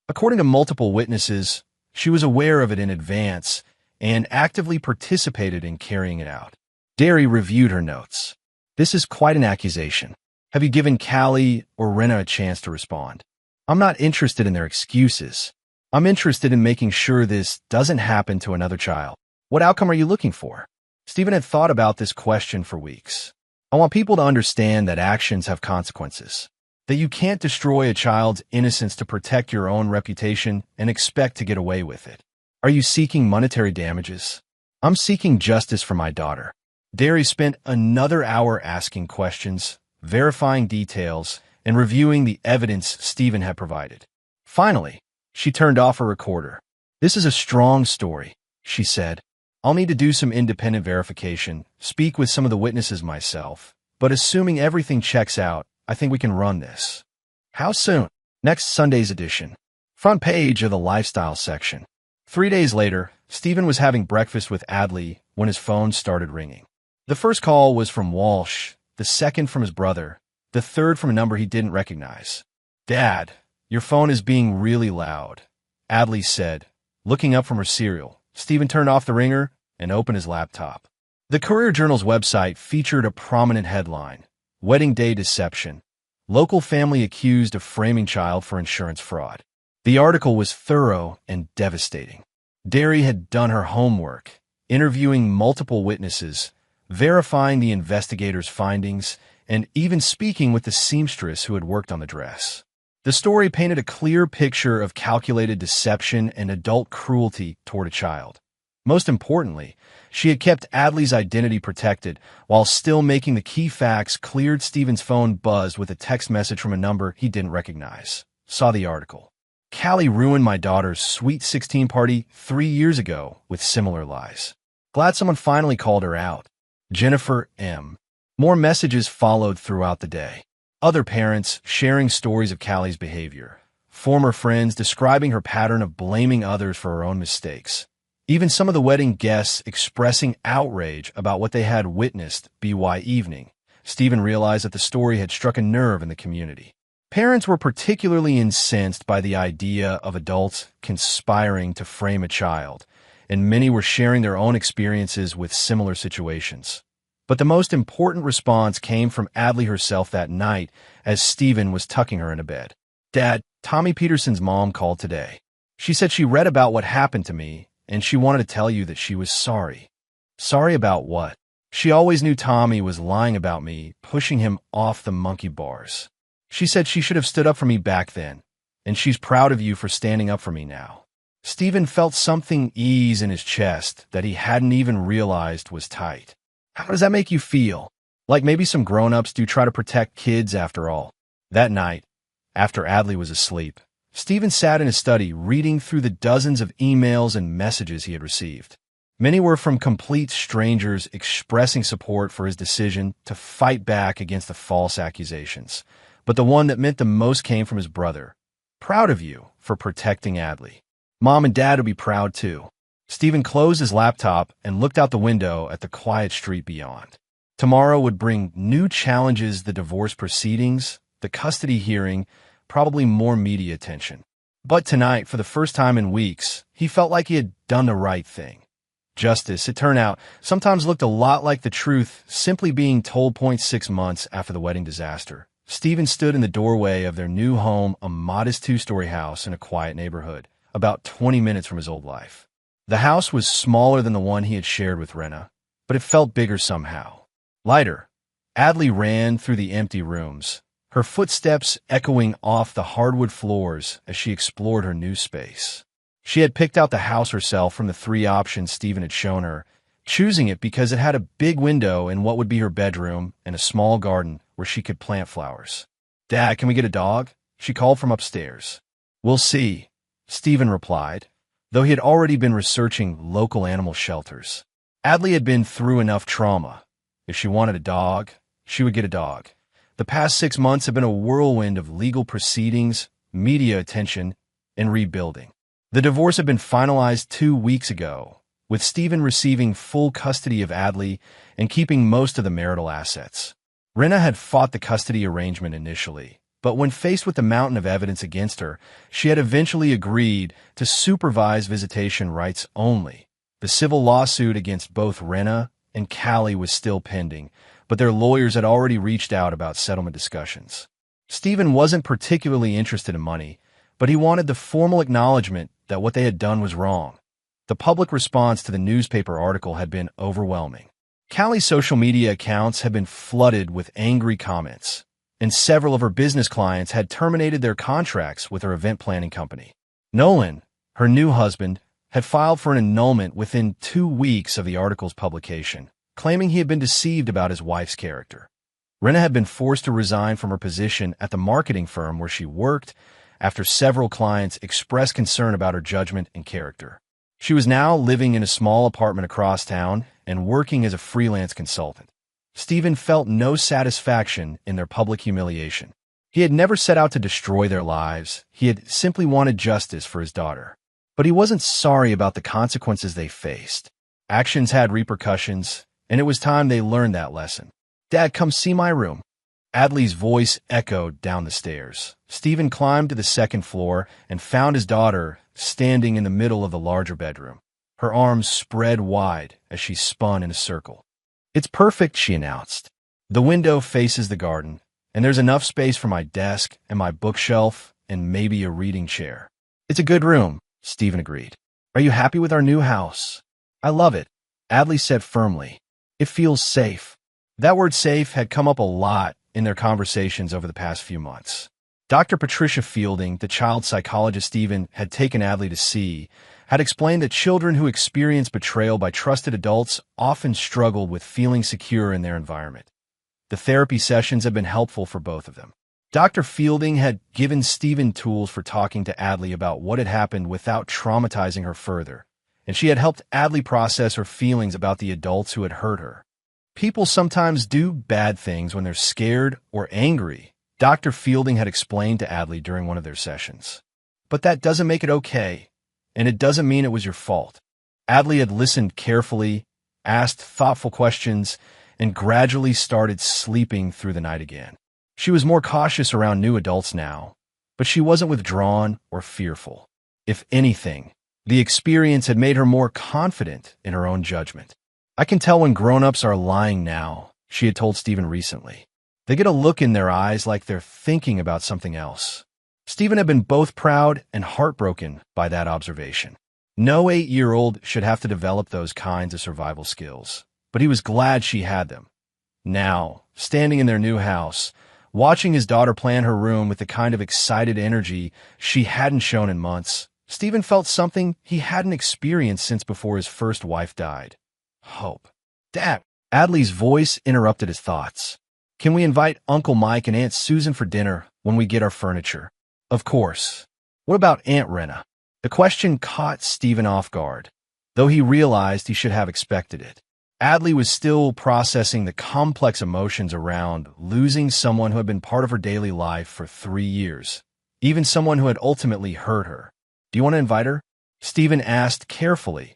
According to multiple witnesses, she was aware of it in advance and actively participated in carrying it out. Derry reviewed her notes. This is quite an accusation. Have you given Callie or Rena a chance to respond? I'm not interested in their excuses. I'm interested in making sure this doesn't happen to another child. What outcome are you looking for? Stephen had thought about this question for weeks. I want people to understand that actions have consequences, that you can't destroy a child's innocence to protect your own reputation and expect to get away with it. Are you seeking monetary damages? I'm seeking justice for my daughter. Derry spent another hour asking questions, verifying details, and reviewing the evidence Stephen had provided. Finally, she turned off her recorder. This is a strong story, she said. I'll need to do some independent verification, speak with some of the witnesses myself, but assuming everything checks out, I think we can run this. How soon? Next Sunday's edition. Front page of the lifestyle section. 3 days later, Stephen was having breakfast with Adley when his phone started ringing. The first call was from Walsh, the second from his brother, the third from a number he didn't recognize. Dad, your phone is being really loud, Adley said, looking up from her cereal. Stephen turned off the ringer and opened his laptop. The Courier-Journal's website featured a prominent headline: Wedding Day Deception. Local family accused of framing child for insurance fraud. The article was thorough and devastating. Derry had done her homework, interviewing multiple witnesses, verifying the investigator's findings, and even speaking with the seamstress who had worked on the dress. The story painted a clear picture of calculated deception and adult cruelty toward a child. Most importantly, she had kept Adley's identity protected while still making the key facts clear. Stephen's phone buzzed with a text message from a number he didn't recognize. Saw the article. Callie ruined my daughter's sweet 16 party 3 years ago with similar lies. Glad someone finally called her out. Jennifer M. More messages followed throughout the day. Other parents sharing stories of Callie's behavior. Former friends describing her pattern of blaming others for her own mistakes. Even some of the wedding guests expressing outrage about what they had witnessed BY evening, Stephen realized that the story had struck a nerve in the community. Parents were particularly incensed by the idea of adults conspiring to frame a child, and many were sharing their own experiences with similar situations. But the most important response came from Adley herself that night as Stephen was tucking her into bed. "Dad, Tommy Peterson's mom called today. She said she read about what happened to me, and she wanted to tell you that she was sorry." "Sorry about what?" "She always knew Tommy was lying about me, pushing him off the monkey bars. She said she should have stood up for me back then, and she's proud of you for standing up for me now." Stephen felt something ease in his chest that he hadn't even realized was tight. "How does that make you feel?" "Like maybe some grown-ups do try to protect kids after all." That night, after Adley was asleep, Stephen sat in his study reading through the dozens of emails and messages he had received. Many were from complete strangers expressing support for his decision to fight back against the false accusations. But the one that meant the most came from his brother. "Proud of you for protecting Adley. Mom and Dad will be proud too." Stephen closed his laptop and looked out the window at the quiet street beyond. Tomorrow would bring new challenges: the divorce proceedings, the custody hearing, probably more media attention. But tonight, for the first time in weeks, he felt like he had done the right thing. Justice, it turned out, sometimes looked a lot like the truth simply being told. 6 months after the wedding disaster, Stephen stood in the doorway of their new home, a modest 2-story house in a quiet neighborhood, about 20 minutes from his old life. The house was smaller than the one he had shared with Rena, but it felt bigger somehow. Lighter. Adley ran through the empty rooms, her footsteps echoing off the hardwood floors as she explored her new space. She had picked out the house herself from the 3 options Stephen had shown her, choosing it because it had a big window in what would be her bedroom and a small garden where she could plant flowers. "Dad, can we get a dog?" she called from upstairs. "We'll see," Stephen replied, though he had already been researching local animal shelters. Adley had been through enough trauma. If she wanted a dog, she would get a dog. The past 6 months had been a whirlwind of legal proceedings, media attention, and rebuilding. The divorce had been finalized 2 weeks ago, with Stephen receiving full custody of Adley and keeping most of the marital assets. Rena had fought the custody arrangement initially, but when faced with the mountain of evidence against her, she had eventually agreed to supervise visitation rights only. The civil lawsuit against both Rena and Callie was still pending, but their lawyers had already reached out about settlement discussions. Stephen wasn't particularly interested in money, but he wanted the formal acknowledgement that what they had done was wrong. The public response to the newspaper article had been overwhelming. Callie's social media accounts had been flooded with angry comments, and several of her business clients had terminated their contracts with her event planning company. Nolan, her new husband, had filed for an annulment within 2 weeks of the article's publication, claiming he had been deceived about his wife's character. Rena had been forced to resign from her position at the marketing firm where she worked after several clients expressed concern about her judgment and character. She was now living in a small apartment across town and working as a freelance consultant. Stephen felt no satisfaction in their public humiliation. He had never set out to destroy their lives. He had simply wanted justice for his daughter. But he wasn't sorry about the consequences they faced. Actions had repercussions, and it was time they learned that lesson. "Dad, come see my room." Adley's voice echoed down the stairs. Stephen climbed to the 2nd floor and found his daughter standing in the middle of the larger bedroom, her arms spread wide as she spun in a circle. "It's perfect," she announced. "The window faces the garden, and there's enough space for my desk and my bookshelf and maybe a reading chair." "It's a good room," Stephen agreed. "Are you happy with our new house?" "I love it," Adley said firmly. "It feels safe." That word safe had come up a lot in their conversations over the past few months. Dr. Patricia Fielding, the child psychologist Stephen had taken Adley to see, had explained that children who experience betrayal by trusted adults often struggle with feeling secure in their environment. The therapy sessions had been helpful for both of them. Dr. Fielding had given Stephen tools for talking to Adley about what had happened without traumatizing her further, and she had helped Adley process her feelings about the adults who had hurt her. People sometimes do bad things when they're scared or angry, Dr. Fielding had explained to Adley during one of their sessions. But that doesn't make it okay, and it doesn't mean it was your fault. Adley had listened carefully, asked thoughtful questions, and gradually started sleeping through the night again. She was more cautious around new adults now, but she wasn't withdrawn or fearful. If anything, the experience had made her more confident in her own judgment. "I can tell when grown-ups are lying now," she had told Stephen recently. "They get a look in their eyes like they're thinking about something else." Stephen had been both proud and heartbroken by that observation. No 8-year-old should have to develop those kinds of survival skills, but he was glad she had them. Now, standing in their new house, watching his daughter plan her room with the kind of excited energy she hadn't shown in months, Stephen felt something he hadn't experienced since before his first wife died. Hope. "Dad!" Adley's voice interrupted his thoughts. "Can we invite Uncle Mike and Aunt Susan for dinner when we get our furniture?" "Of course. What about Aunt Rena?" The question caught Stephen off guard, though he realized he should have expected it. Adley was still processing the complex emotions around losing someone who had been part of her daily life for 3 years, even someone who had ultimately hurt her. "Do you want to invite her?" Stephen asked carefully.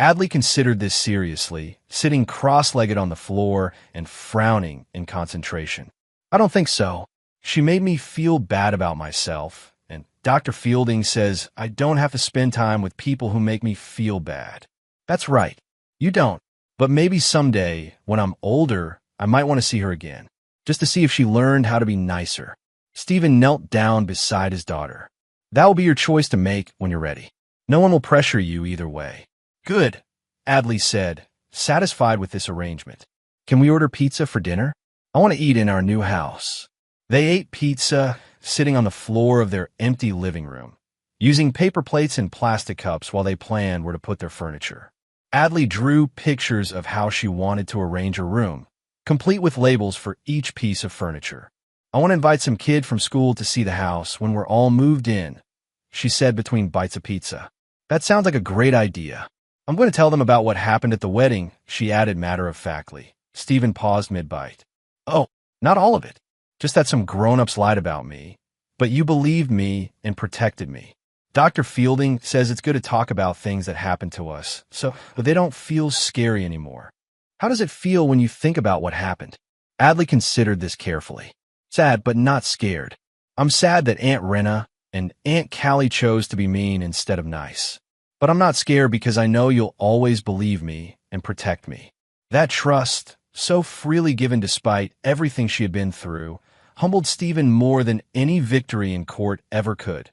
Adley considered this seriously, sitting cross-legged on the floor and frowning in concentration. "I don't think so. She made me feel bad about myself, and Dr. Fielding says I don't have to spend time with people who make me feel bad." "That's right. You don't. But maybe someday, when I'm older, I might want to see her again, just to see if she learned how to be nicer." Stephen knelt down beside his daughter. "That will be your choice to make when you're ready. No one will pressure you either way." "Good," Adley said, satisfied with this arrangement. "Can we order pizza for dinner? I want to eat in our new house." They ate pizza, sitting on the floor of their empty living room, using paper plates and plastic cups while they planned where to put their furniture. Adley drew pictures of how she wanted to arrange her room, complete with labels for each piece of furniture. "I want to invite some kid from school to see the house when we're all moved in," she said between bites of pizza. "That sounds like a great idea. I'm going to tell them about what happened at the wedding," she added matter-of-factly. Stephen paused mid-bite. "Oh, not all of it. Just that some grown-ups lied about me, but you believed me and protected me. Dr. Fielding says it's good to talk about things that happened to us, so they don't feel scary anymore. How does it feel when you think about what happened?" Adley considered this carefully. "Sad, but not scared. I'm sad that Aunt Rena and Aunt Callie chose to be mean instead of nice. But I'm not scared because I know you'll always believe me and protect me." That trust, so freely given despite everything she had been through, humbled Stephen more than any victory in court ever could.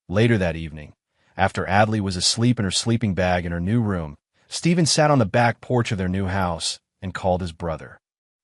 Later that evening, after Adley was asleep in her sleeping bag in her new room, Stephen sat on the back porch of their new house and called his brother.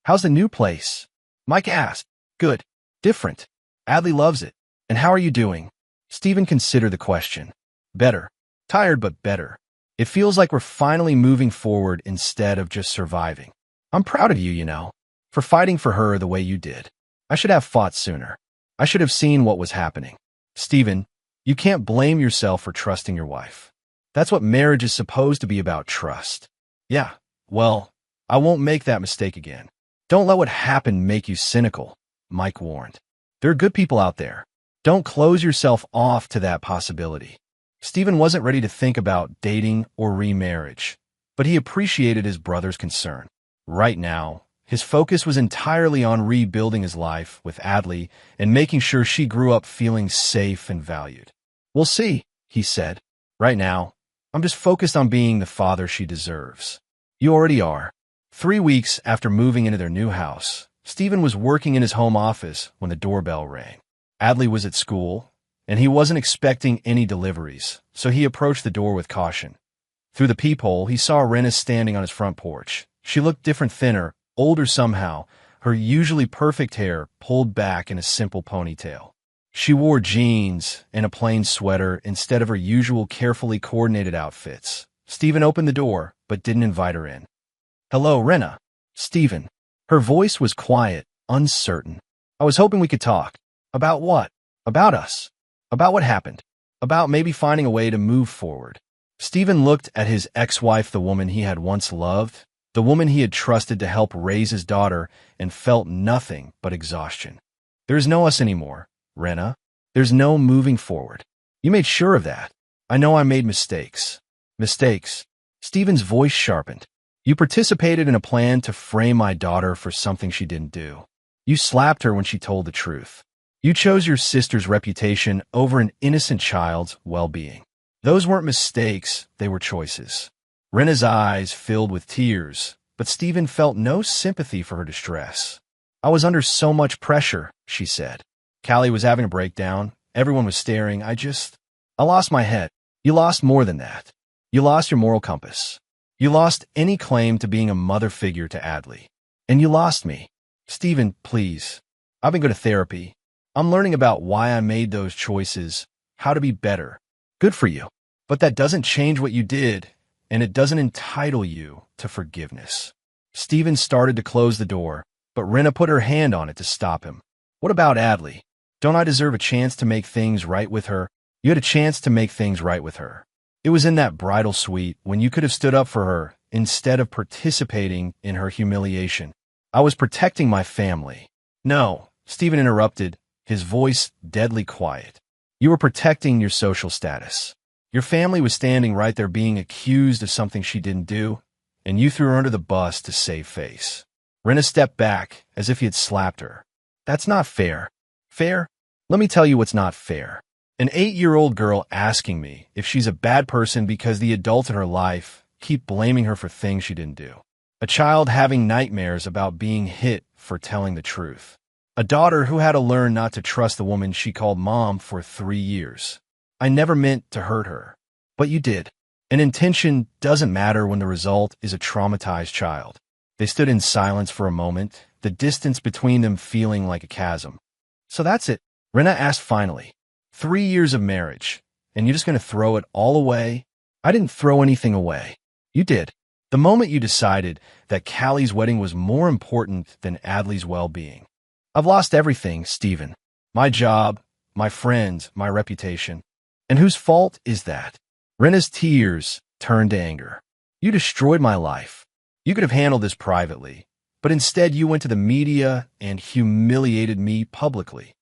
"How's the new place?" Mike asked. "Good. Different. Adley loves it. And how are you doing?" Stephen considered the question. "Better. Tired, but better. It feels like we're finally moving forward instead of just surviving. I'm proud of you, for fighting for her the way you did. I should have fought sooner. I should have seen what was happening. Stephen, you can't blame yourself for trusting your wife. That's what marriage is supposed to be about, trust." "Yeah, well, I won't make that mistake again." "Don't let what happened make you cynical," Mike warned. "There are good people out there. Don't close yourself off to that possibility." Stephen wasn't ready to think about dating or remarriage, but he appreciated his brother's concern. Right now, his focus was entirely on rebuilding his life with Adley and making sure she grew up feeling safe and valued. "We'll see," he said. "Right now, I'm just focused on being the father she deserves." "You already are." 3 weeks after moving into their new house, Stephen was working in his home office when the doorbell rang. Adley was at school, and he wasn't expecting any deliveries, so he approached the door with caution. Through the peephole, he saw Rena standing on his front porch. She looked different, thinner, older somehow, her usually perfect hair pulled back in a simple ponytail. She wore jeans and a plain sweater instead of her usual carefully coordinated outfits. Stephen opened the door, but didn't invite her in. "Hello, Rena." "Stephen." Her voice was quiet, uncertain. "I was hoping we could talk." "About what?" "About us. About what happened. About maybe finding a way to move forward." Stephen looked at his ex-wife, the woman he had once loved, the woman he had trusted to help raise his daughter, and felt nothing but exhaustion. "There's no us anymore, Rena. There's no moving forward. You made sure of that. I know I made mistakes." "Mistakes?" Stephen's voice sharpened. You participated in a plan to frame my daughter for something she didn't do. You slapped her when she told the truth. You chose your sister's reputation over an innocent child's well-being. Those weren't mistakes, they were choices. Rena's eyes filled with tears, but Stephen felt no sympathy for her distress. I was under so much pressure, she said. Callie was having a breakdown. Everyone was staring. I lost my head. You lost more than that. You lost your moral compass. You lost any claim to being a mother figure to Adley. And you lost me. Stephen, please. I've been going to therapy. I'm learning about why I made those choices, how to be better. Good for you. But that doesn't change what you did, and it doesn't entitle you to forgiveness. Stephen started to close the door, but Rena put her hand on it to stop him. What about Adley? Don't I deserve a chance to make things right with her? You had a chance to make things right with her. It was in that bridal suite when you could have stood up for her instead of participating in her humiliation. I was protecting my family. No, Stephen interrupted, his voice deadly quiet. You were protecting your social status. Your family was standing right there being accused of something she didn't do, and you threw her under the bus to save face. Rena stepped back as if he had slapped her. That's not fair. Fair? Let me tell you what's not fair. An 8-year-old girl asking me if she's a bad person because the adults in her life keep blaming her for things she didn't do. A child having nightmares about being hit for telling the truth. A daughter who had to learn not to trust the woman she called mom for 3 years. I never meant to hurt her. But you did. An intention doesn't matter when the result is a traumatized child. They stood in silence for a moment, the distance between them feeling like a chasm. So that's it, Rena asked finally. 3 years of marriage, and you're just going to throw it all away? I didn't throw anything away. You did. The moment you decided that Callie's wedding was more important than Adley's well-being. I've lost everything, Stephen. My job, my friends, my reputation. And whose fault is that? Rena's tears turned to anger. You destroyed my life. You could have handled this privately, but instead you went to the media and humiliated me publicly.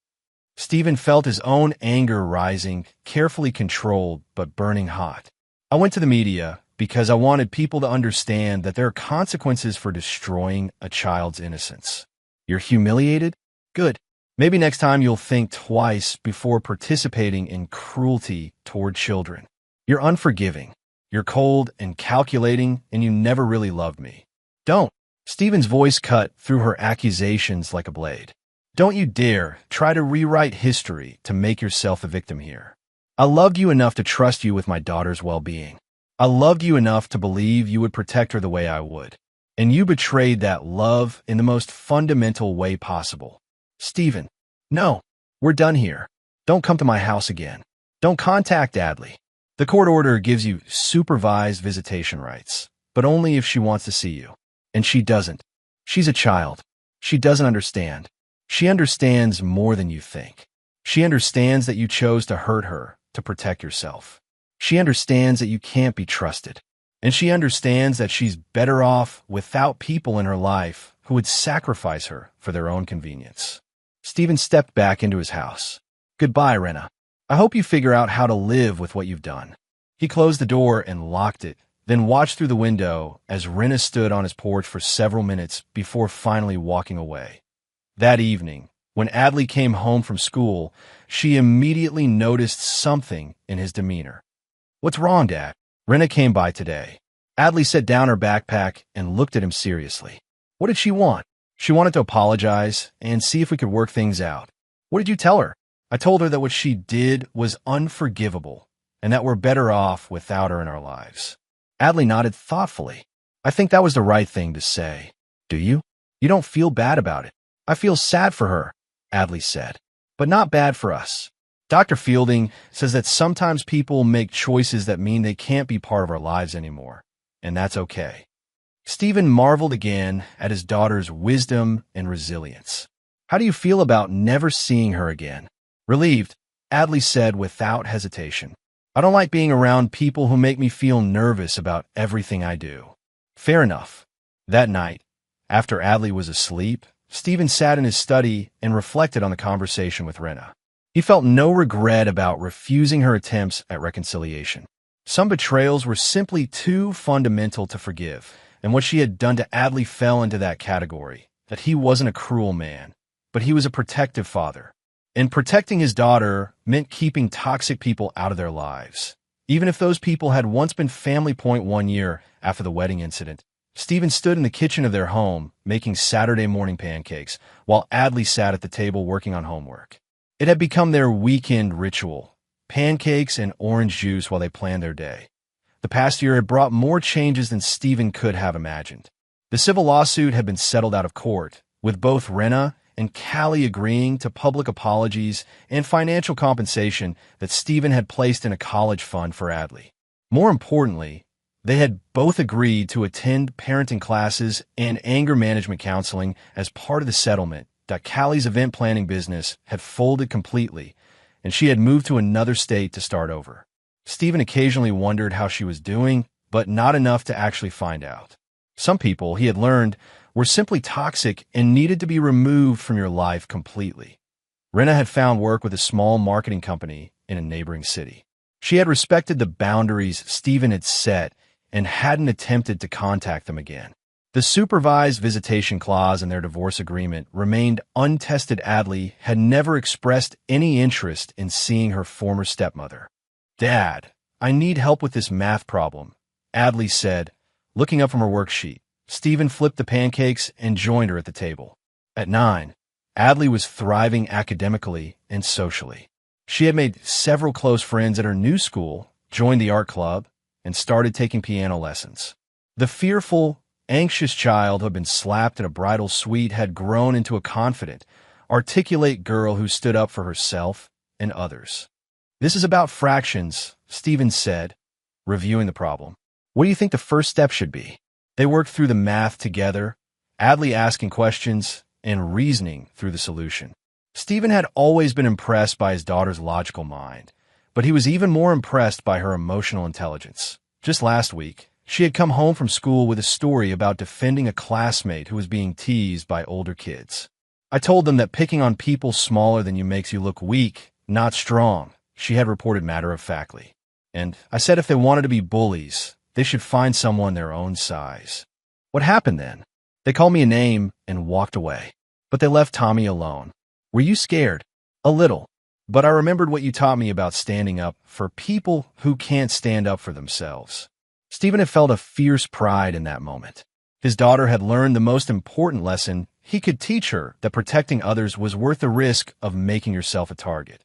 Stephen felt his own anger rising, carefully controlled but burning hot. I went to the media because I wanted people to understand that there are consequences for destroying a child's innocence. You're humiliated? Good. Maybe next time you'll think twice before participating in cruelty toward children. You're unforgiving. You're cold and calculating, and you never really loved me. Don't. Stephen's voice cut through her accusations like a blade. Don't you dare try to rewrite history to make yourself a victim here. I loved you enough to trust you with my daughter's well-being. I loved you enough to believe you would protect her the way I would. And you betrayed that love in the most fundamental way possible. Stephen, no, we're done here. Don't come to my house again. Don't contact Adley. The court order gives you supervised visitation rights, but only if she wants to see you. And she doesn't. She's a child. She doesn't understand. She understands more than you think. She understands that you chose to hurt her to protect yourself. She understands that you can't be trusted. And she understands that she's better off without people in her life who would sacrifice her for their own convenience. Stephen stepped back into his house. Goodbye, Rena. I hope you figure out how to live with what you've done. He closed the door and locked it, then watched through the window as Rena stood on his porch for several minutes before finally walking away. That evening, when Adley came home from school, she immediately noticed something in his demeanor. What's wrong, Dad? Rena came by today. Adley set down her backpack and looked at him seriously. What did she want? She wanted to apologize and see if we could work things out. What did you tell her? I told her that what she did was unforgivable and that we're better off without her in our lives. Adley nodded thoughtfully. I think that was the right thing to say. Do you? You don't feel bad about it. I feel sad for her, Adley said, but not bad for us. Dr. Fielding says that sometimes people make choices that mean they can't be part of our lives anymore, and that's okay. Stephen marveled again at his daughter's wisdom and resilience. How do you feel about never seeing her again? Relieved, Adley said without hesitation. I don't like being around people who make me feel nervous about everything I do. Fair enough. That night, after Adley was asleep, Stephen sat in his study and reflected on the conversation with Rena. He felt no regret about refusing her attempts at reconciliation. Some betrayals were simply too fundamental to forgive, and what she had done to Adley fell into that category, that he wasn't a cruel man, but he was a protective father. And protecting his daughter meant keeping toxic people out of their lives. Even if those people had once been family. 1 year after the wedding incident, Stephen stood in the kitchen of their home making Saturday morning pancakes while Adley sat at the table working on homework. It had become their weekend ritual, pancakes and orange juice while they planned their day. The past year had brought more changes than Stephen could have imagined. The civil lawsuit had been settled out of court, with both Rena and Callie agreeing to public apologies and financial compensation that Stephen had placed in a college fund for Adley. More importantly, they had both agreed to attend parenting classes and anger management counseling as part of the settlement. That Callie's event planning business had folded completely, and she had moved to another state to start over. Stephen occasionally wondered how she was doing, but not enough to actually find out. Some people, he had learned, were simply toxic and needed to be removed from your life completely. Rena had found work with a small marketing company in a neighboring city. She had respected the boundaries Stephen had set and hadn't attempted to contact them again. The supervised visitation clause in their divorce agreement remained untested. Adley had never expressed any interest in seeing her former stepmother. "Dad, I need help with this math problem," Adley said, looking up from her worksheet. Stephen flipped the pancakes and joined her at the table. At 9, Adley was thriving academically and socially. She had made several close friends at her new school, joined the art club, and started taking piano lessons. The fearful, anxious child who had been slapped in a bridal suite had grown into a confident, articulate girl who stood up for herself and others. "This is about fractions," Stephen said, reviewing the problem. "What do you think the first step should be?" They worked through the math together, Adley asking questions and reasoning through the solution. Stephen had always been impressed by his daughter's logical mind, but he was even more impressed by her emotional intelligence. Just last week, she had come home from school with a story about defending a classmate who was being teased by older kids. "I told them that picking on people smaller than you makes you look weak, not strong," she had reported matter-of-factly. "And I said if they wanted to be bullies, they should find someone their own size." What happened then? They called me a name and walked away. But they left Tommy alone. "Were you scared?" "A little. But I remembered what you taught me about standing up for people who can't stand up for themselves." Stephen had felt a fierce pride in that moment. His daughter had learned the most important lesson he could teach her, that protecting others was worth the risk of making yourself a target.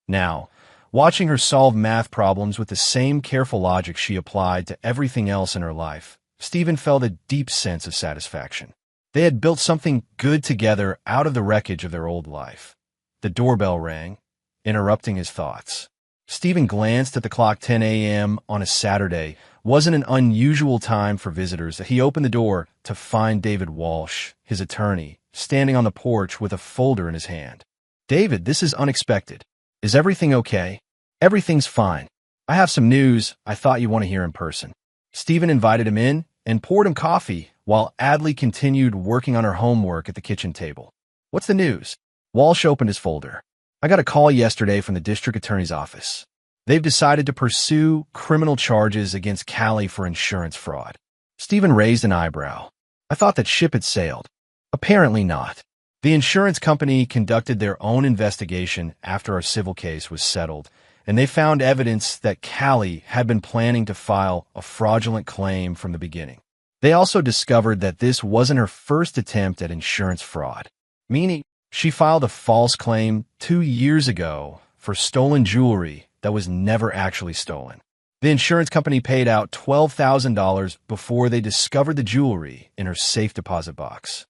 Now, watching her solve math problems with the same careful logic she applied to everything else in her life, Stephen felt a deep sense of satisfaction. They had built something good together out of the wreckage of their old life. The doorbell rang, interrupting his thoughts. Stephen glanced at the clock. 10 a.m. on a Saturday wasn't an unusual time for visitors. He opened the door to find David Walsh, his attorney, standing on the porch with a folder in his hand. "David, this is unexpected. Is everything okay?" "Everything's fine. I have some news I thought you'd want to hear in person." Stephen invited him in and poured him coffee while Adley continued working on her homework at the kitchen table. "What's the news?" Walsh opened his folder. "I got a call yesterday from the district attorney's office. They've decided to pursue criminal charges against Callie for insurance fraud." Stephen raised an eyebrow. "I thought that ship had sailed." "Apparently not. The insurance company conducted their own investigation after our civil case was settled, and they found evidence that Callie had been planning to file a fraudulent claim from the beginning. They also discovered that this wasn't her first attempt at insurance fraud, meaning she filed a false claim 2 years ago for stolen jewelry that was never actually stolen. The insurance company paid out $12,000 before they discovered the jewelry in her safe deposit box.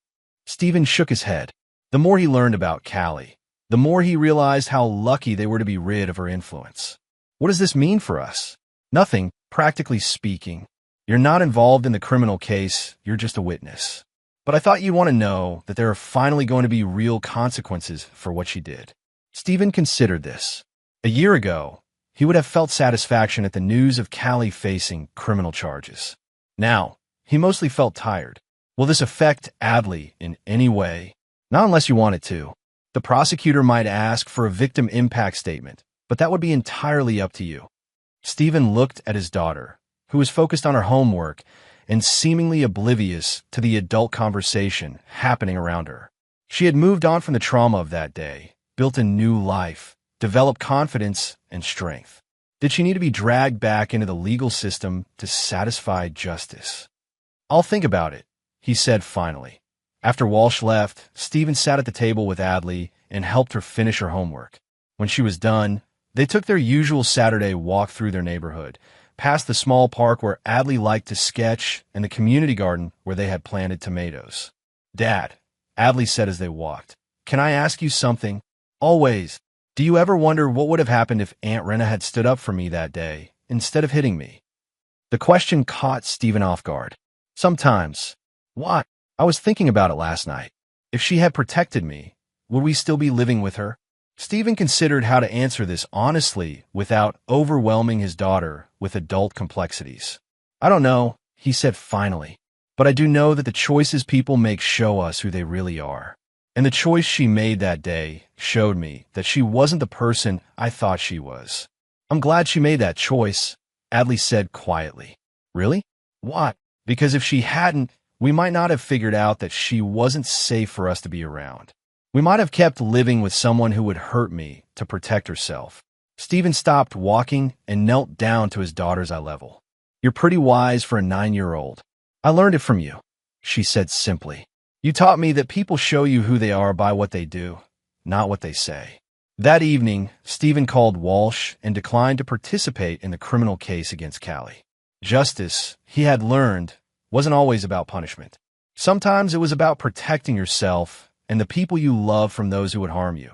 Stephen shook his head. The more he learned about Callie, the more he realized how lucky they were to be rid of her influence. "What does this mean for us?" "Nothing, practically speaking. You're not involved in the criminal case, you're just a witness. But I thought you'd want to know that there are finally going to be real consequences for what she did." Stephen considered this. A year ago, he would have felt satisfaction at the news of Callie facing criminal charges. Now, he mostly felt tired. Will this affect Adley in any way? Not unless you want it to. The prosecutor might ask for a victim impact statement, but that would be entirely up to you. Stephen looked at his daughter, who was focused on her homework, and seemingly oblivious to the adult conversation happening around her. She had moved on from the trauma of that day, built a new life, developed confidence and strength. Did she need to be dragged back into the legal system to satisfy justice? "I'll think about it," he said finally. After Walsh left, Stephen sat at the table with Adley and helped her finish her homework. When she was done, they took their usual Saturday walk through their neighborhood, past the small park where Adley liked to sketch and the community garden where they had planted tomatoes. "Dad," Adley said as they walked, "can I ask you something?" "Always. Do you ever wonder what would have happened if Aunt Rena had stood up for me that day, instead of hitting me?" The question caught Stephen off guard. "Sometimes." "Why?" "I was thinking about it last night. If she had protected me, would we still be living with her?" Stephen considered how to answer this honestly without overwhelming his daughter with adult complexities. "I don't know," he said finally, "but I do know that the choices people make show us who they really are. And the choice she made that day showed me that she wasn't the person I thought she was." "I'm glad she made that choice," Adley said quietly. "Really? Why?" "Because if she hadn't, we might not have figured out that she wasn't safe for us to be around. We might have kept living with someone who would hurt me to protect herself." Stephen stopped walking and knelt down to his daughter's eye level. "You're pretty wise for a 9-year-old. I learned it from you," she said simply. "You taught me that people show you who they are by what they do, not what they say." That evening, Stephen called Walsh and declined to participate in the criminal case against Callie. Justice, he had learned, wasn't always about punishment. Sometimes it was about protecting yourself and the people you love from those who would harm you.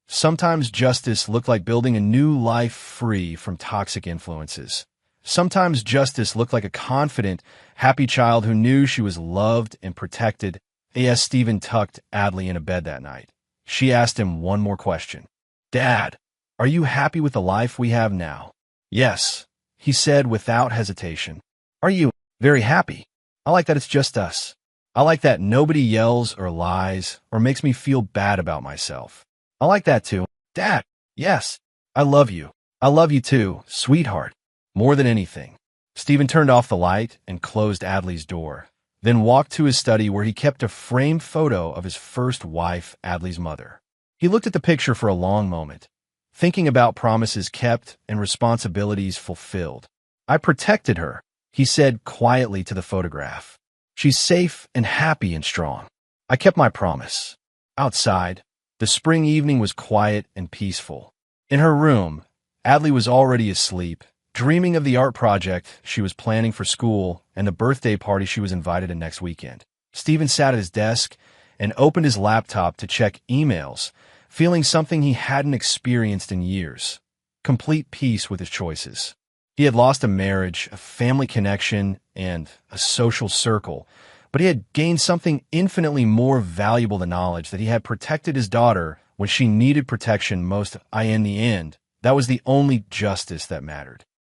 Sometimes justice looked like building a new life free from toxic influences. Sometimes justice looked like a confident, happy child who knew she was loved and protected. As Stephen tucked Adley into bed that night, she asked him one more question. "Dad, are you happy with the life we have now?" "Yes," he said without hesitation. "Are you?" "Very happy. I like that it's just us. I like that nobody yells or lies or makes me feel bad about myself. I like that too." "Dad, yes. I love you. I love you too, sweetheart. More than anything." Stephen turned off the light and closed Adley's door, then walked to his study where he kept a framed photo of his first wife, Adley's mother. He looked at the picture for a long moment, thinking about promises kept and responsibilities fulfilled. "I protected her," he said quietly to the photograph. "She's safe and happy and strong. I kept my promise." Outside, the spring evening was quiet and peaceful. In her room, Adley was already asleep, dreaming of the art project she was planning for school and the birthday party she was invited to next weekend. Stephen sat at his desk and opened his laptop to check emails, feeling something he hadn't experienced in years: complete peace with his choices. He had lost a marriage, a family connection, and a social circle, but he had gained something infinitely more valuable than knowledge that he had protected his daughter when she needed protection most. In the end, that was the only justice that mattered.